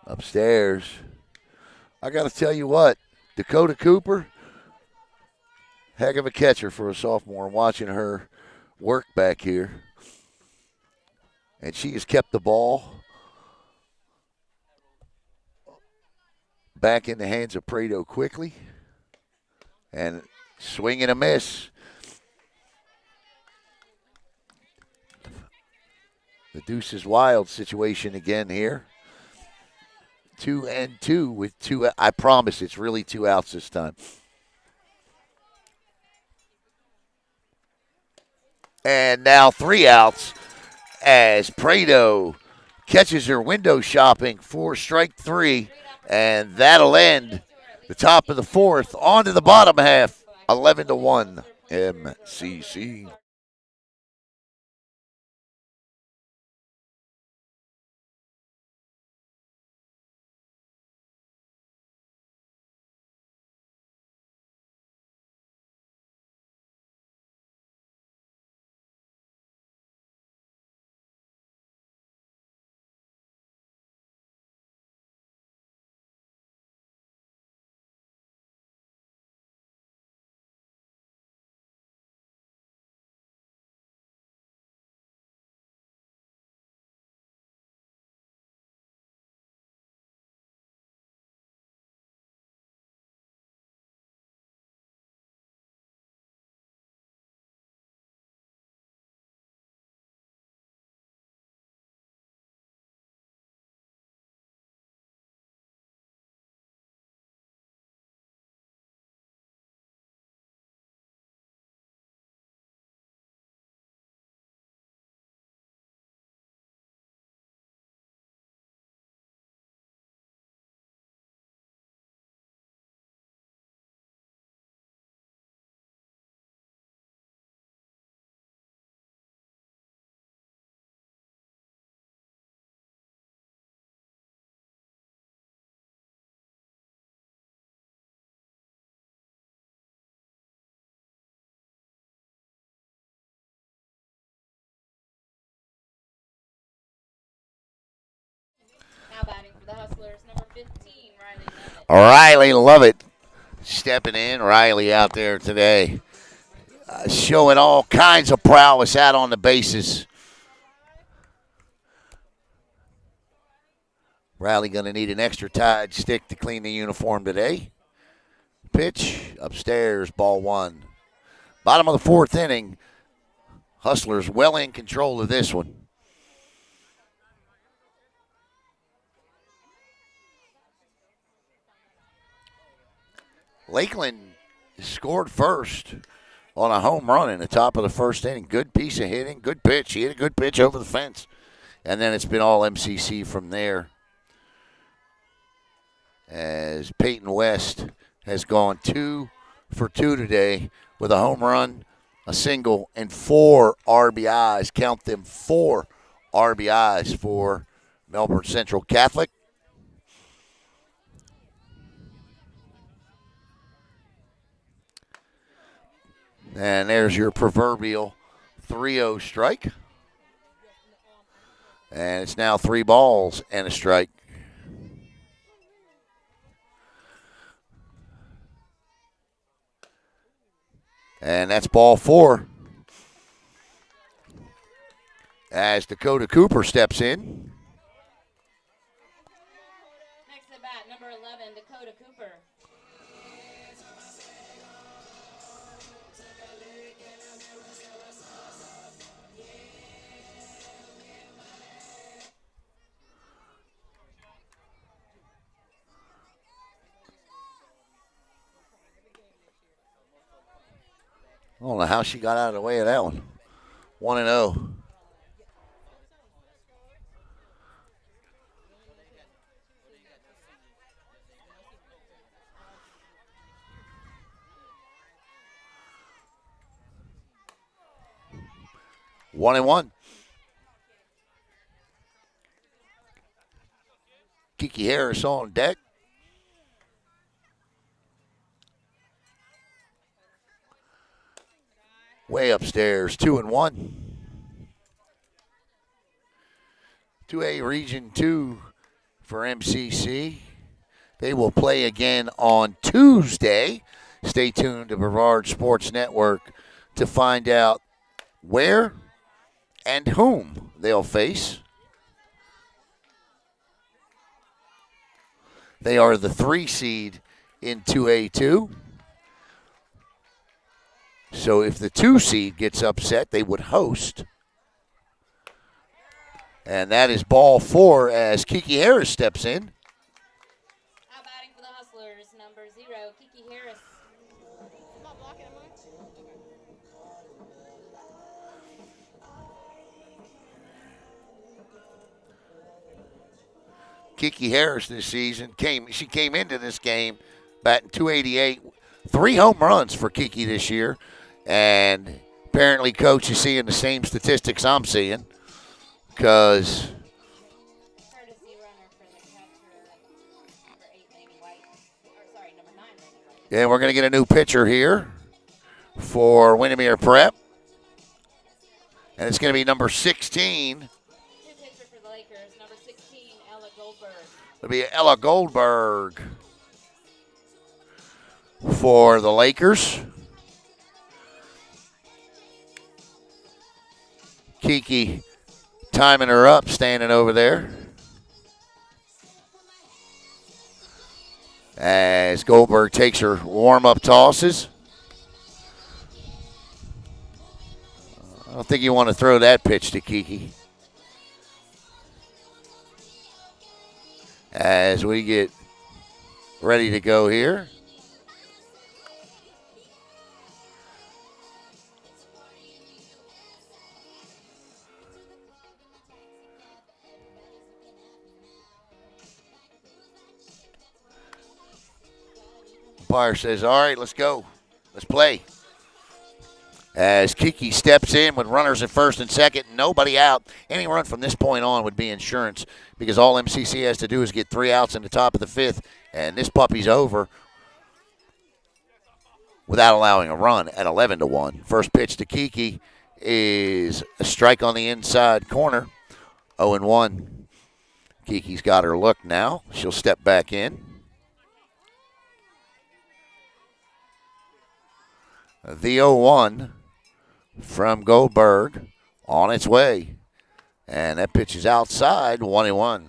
Upstairs. I got to tell you what, Dakota Cooper, heck of a catcher for a sophomore. I'm watching her work back here. And she has kept the ball back in the hands of Prado quickly. And swing and a miss. The deuce is wild situation again here. 2-2 with two. I promise it's really 2 outs this time. And now 3 outs as Prado catches her window shopping for strike 3. And that'll end the top of the 4th. On to the bottom half. 11-1 MCC. Now batting for the Hustlers, number 15, Riley Lovett. Riley Lovett stepping in. Riley out there today. Showing all kinds of prowess out on the bases. Riley going to need an extra Tide stick to clean the uniform today. Pitch upstairs, ball 1. Bottom of the 4th inning. Hustlers well in control of this one. Lakeland scored first on a home run in the top of the 1st inning. Good piece of hitting, good pitch. He hit a good pitch over the fence. And then it's been all MCC from there. As Peyton West has gone 2 for 2 today with a home run, a single, and 4 RBIs. Count them, 4 RBIs for Melbourne Central Catholic. And there's your proverbial 3-0 strike. And it's now 3 balls and a strike. And that's ball 4. As Dakota Cooper steps in. Next at bat, number 11, Dakota Cooper. I don't know how she got out of the way of that one. 1-0. One and one. Kiki Harris on deck. Way upstairs, 2-1. 2A Region 2 for MCC. They will play again on Tuesday. Stay tuned to Brevard Sports Network to find out where and whom they'll face. They are the 3 seed in 2A-2. So if the 2 seed gets upset, they would host. And that is ball 4 as Kiki Harris steps in. Out batting for the Hustlers, number 0, Kiki Harris. Kiki Harris this season came into this game batting .288, 3 home runs for Kiki this year, and apparently coach is seeing the same statistics I'm seeing because Courtesy runner for the catcher, number 8, Lainey White. Number 9, Lainey White. and we're going to get a new pitcher here for Windermere Prep, and it's going to be number 16. New pitcher for the Lakers, number 16, Ella Goldberg. It'll be Ella Goldberg for the Lakers. Kiki timing her up, standing over there. As Goldberg takes her warm-up tosses. I don't think you want to throw that pitch to Kiki. As we get ready to go here. Umpire says, all right, let's go. Let's play. As Kiki steps in with runners at first and second, nobody out. Any run from this point on would be insurance because all MCC has to do is get 3 outs in the top of the 5th, and this puppy's over without allowing a run at 11-1. First pitch to Kiki is a strike on the inside corner, 0-1. Kiki's got her look now. She'll step back in. The 0-1 from Goldberg on its way. And that pitch is outside, 1-1.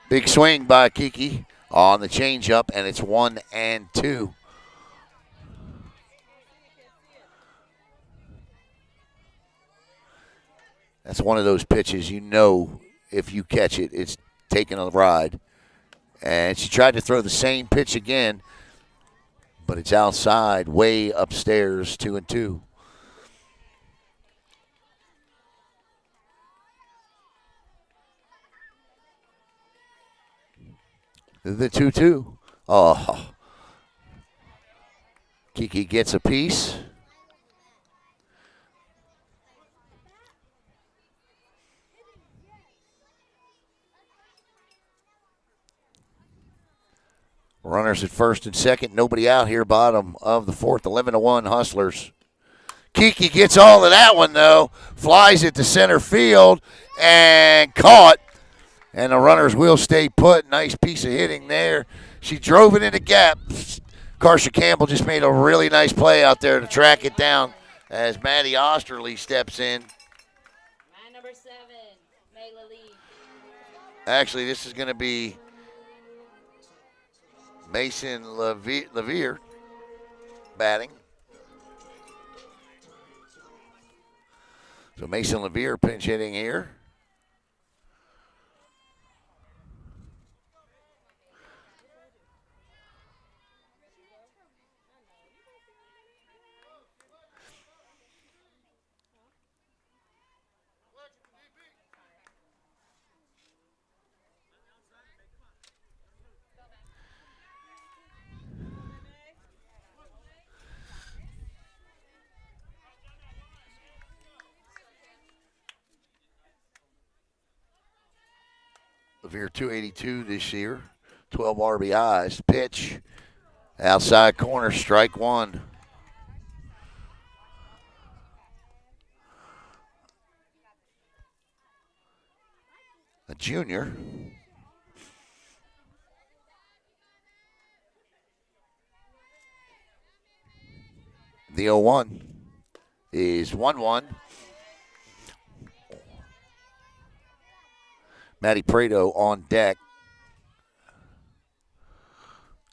Big swing by Kiki on the changeup, and it's 1-2. That's one of those pitches you know if you catch it, it's taking a ride. And she tried to throw the same pitch again, but it's outside, way upstairs, 2-2. The 2-2. Oh. Kiki gets a piece. Runners at first and second. Nobody out here, bottom of the 4th. 11-1 Hustlers. Kiki gets all of that one, though. Flies it to center field and caught. And the runners will stay put. Nice piece of hitting there. She drove it in the gap. Karsha Campbell just made a really nice play out there to track it down as Maddie Osterly steps in. Man number 7, Mayla Lee. Actually, this is going to be Mason Levere batting. So Mason Levere pinch hitting here. Levere 282 this year, 12 RBIs. Pitch, outside corner, strike 1. a junior. The 0-1 is 1-1. Matty Prado on deck.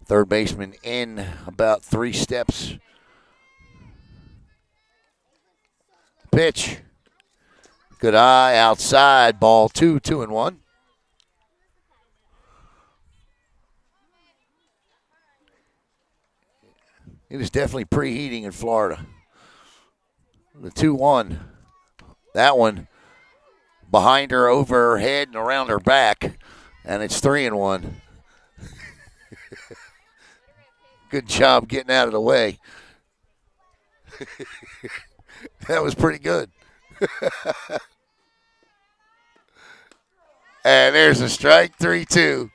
Third baseman in about 3 steps. Pitch. Good eye outside. Ball 2, 2-1. It is definitely preheating in Florida. The 2-1. That one behind her, over her head, and around her back. And it's 3-1. Good job getting out of the way. That was pretty good. And there's a strike, 3-2.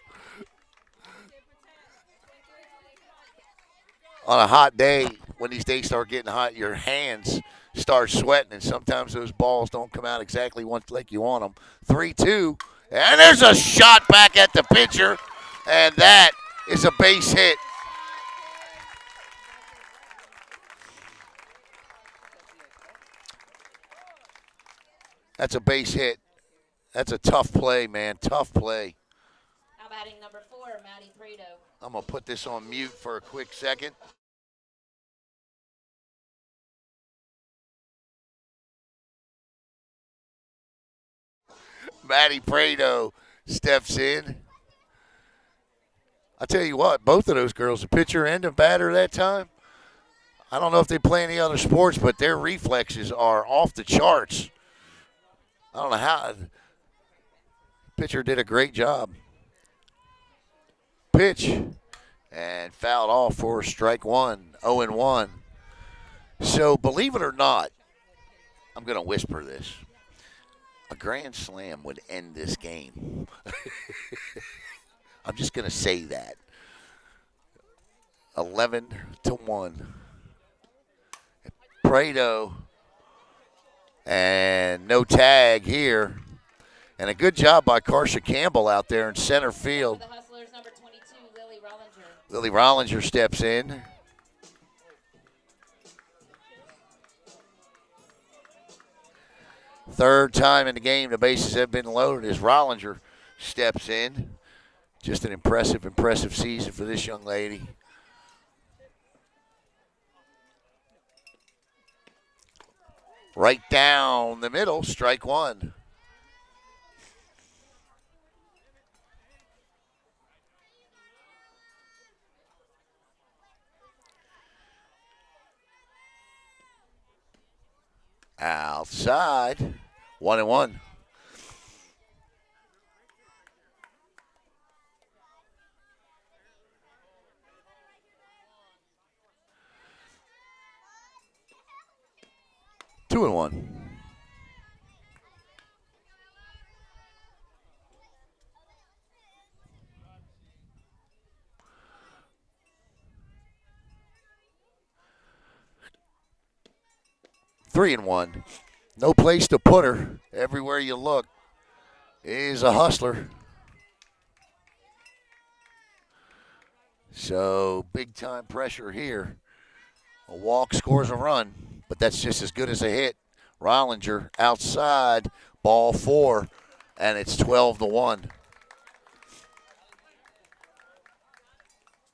On a hot day, when these days start getting hot, your hands start sweating, and sometimes those balls don't come out exactly like you want them. 3-2, and there's a shot back at the pitcher, and that is a base hit. That's a base hit. That's a tough play, man. Tough play. Now batting number 4, Matty Prado. I'm going to put this on mute for a quick second. Matty Prado steps in. I tell you what, both of those girls, the pitcher and the batter that time, I don't know if they play any other sports, but their reflexes are off the charts. I don't know how. Pitcher did a great job. Pitch. And fouled off for strike 1, 0-1. So believe it or not, I'm going to whisper this. A grand slam would end this game. I'm just going to say that. 11-1. Prado. And no tag here. And a good job by Karsha Campbell out there in center field. The Hustlers, number 22, Lily Rollinger. Lily Rollinger steps in. Third time in the game the bases have been loaded as Rollinger steps in. Just an impressive season for this young lady. Right down the middle, strike 1. Outside, 1-1. Two and 1. Three and 1. No place to put her. Everywhere you look is a hustler. So big time pressure here. A walk scores a run, but that's just as good as a hit. Rollinger outside, ball 4, and it's 12-1.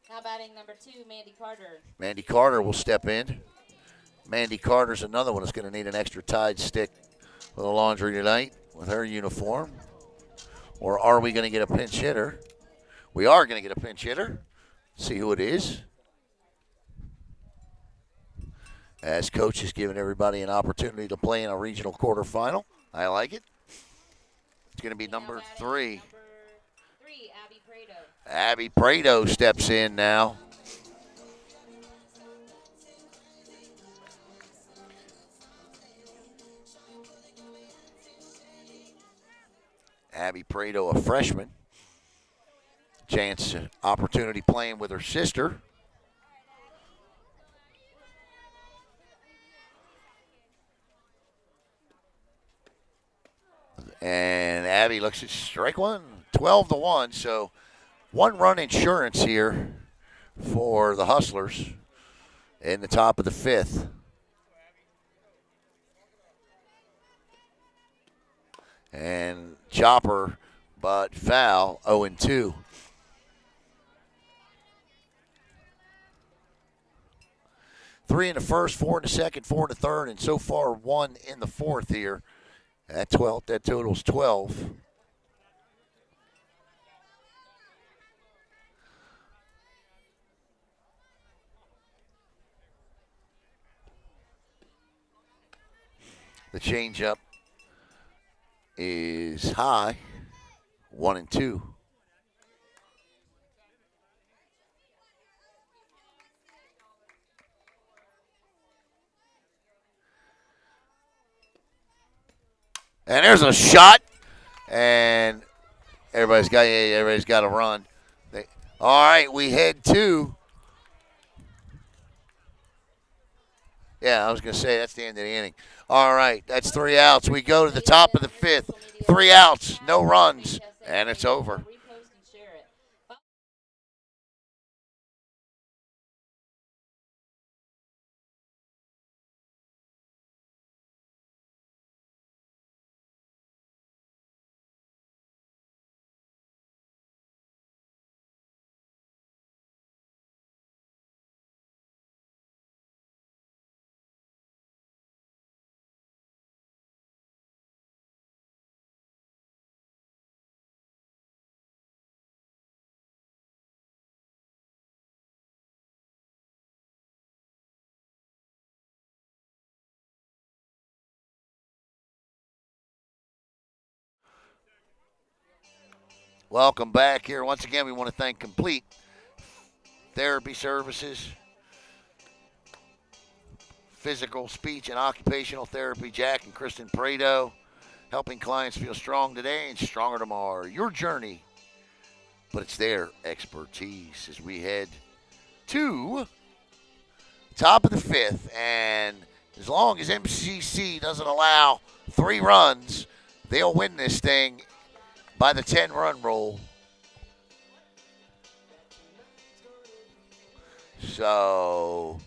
Now batting number 2, Mandy Carter. Mandy Carter will step in. Mandy Carter's another one that's going to need an extra Tide stick for the laundry tonight with her uniform. Or are we going to get a pinch hitter? We are going to get a pinch hitter. See who it is. As coach is giving everybody an opportunity to play in a regional quarterfinal. I like it. It's going to be number 3. Number 3, Abby Prado. Abby Prado steps in now. Abby Prado, a freshman. Chance, opportunity playing with her sister. And Abby looks at strike one, 12-1. So 1-run insurance here for the Hustlers in the top of the 5th. And chopper, but foul, 0-2. Three in the first, 4 in the second, 4 in the third, and so far 1 in the fourth here. That totals 12. The changeup is high, 1-2. And there's a shot, and everybody's got to run. All right, we head to. Yeah, I was going to say that's the end of the inning. All right, that's 3 outs. We go to the top of the 5th. 3 outs, no runs, and it's over. Welcome back here. Once again, we want to thank Complete Therapy Services, Physical, Speech, and Occupational Therapy, Jack and Kristen Prado, helping clients feel strong today and stronger tomorrow. Your journey, but it's their expertise as we head to top of the 5th. And as long as MCC doesn't allow 3 runs, they'll win this thing by the 10-run rule. So,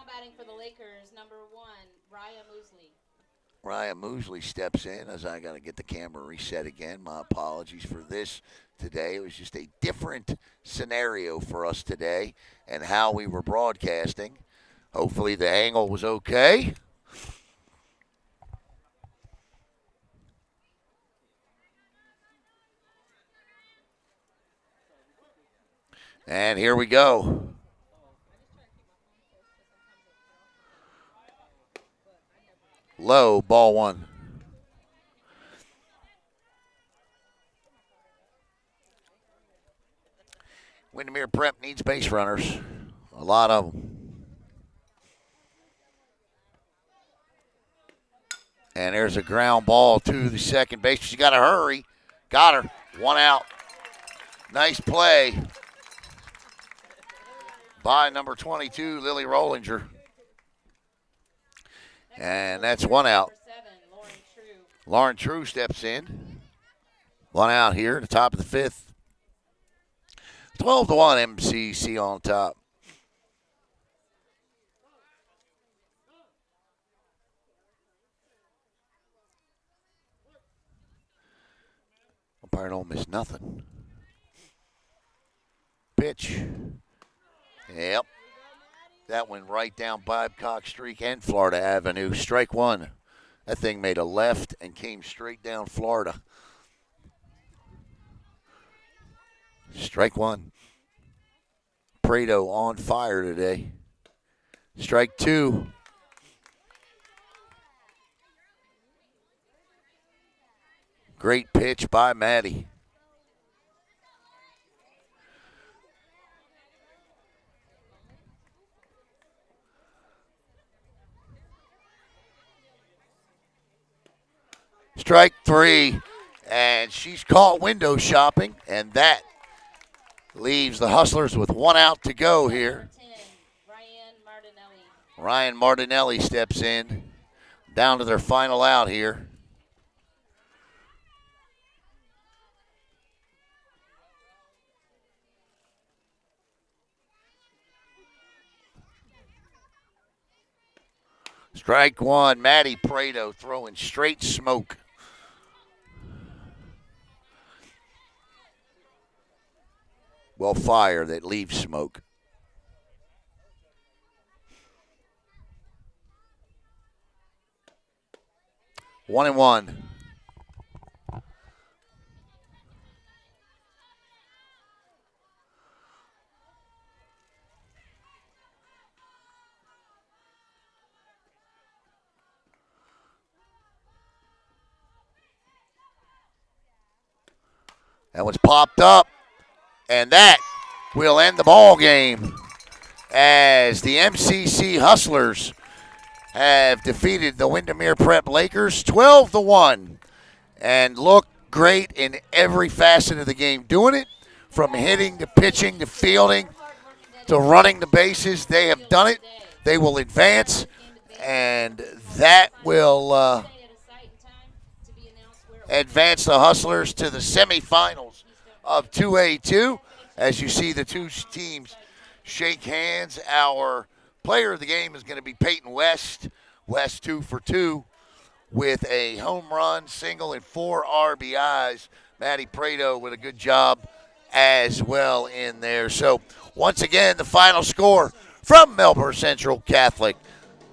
batting for the Lakers, number 1, Raya Mosley. Ryan Mosley steps in as I got to get the camera reset again. My apologies for this today. It was just a different scenario for us today and how we were broadcasting. Hopefully the angle was okay. And here we go. Low, ball 1. Windermere Prep needs base runners. A lot of them. And there's a ground ball to the second base. She got to hurry. Got her. 1 out. Nice play by number 22, Lily Rollinger. And that's 1 out. Lauren True steps in. 1 out here at the top of the 5th. 12-1 MCC on top. Umpire don't miss nothing. Pitch. Yep. That went right down Babcock Street and Florida Avenue. Strike 1. That thing made a left and came straight down Florida. Strike 1. Prado on fire today. Strike 2. Great pitch by Maddie. Strike 3, and she's caught window shopping, and that leaves the Hustlers with 1 out to go here. Ryan Martinelli steps in, down to their final out here. Strike one, Matty Prado throwing straight smoke. Well, fire that leaves smoke. One and one. That one's popped up, and that will end the ball game as the MCC Hustlers have defeated the Windermere Prep Lakers 12-1 and look great in every facet of the game. Doing it from hitting to pitching to fielding to running the bases. They have done it. They will advance, and that will advance the Hustlers to the semifinals of 2A-2. As you see the two teams shake hands, our player of the game is going to be Peyton West. West 2 for 2 with a home run, single, and 4 RBIs. Matty Prado with a good job as well in there. So once again, the final score from Melbourne Central Catholic.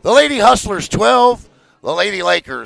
The Lady Hustlers 12, the Lady Lakers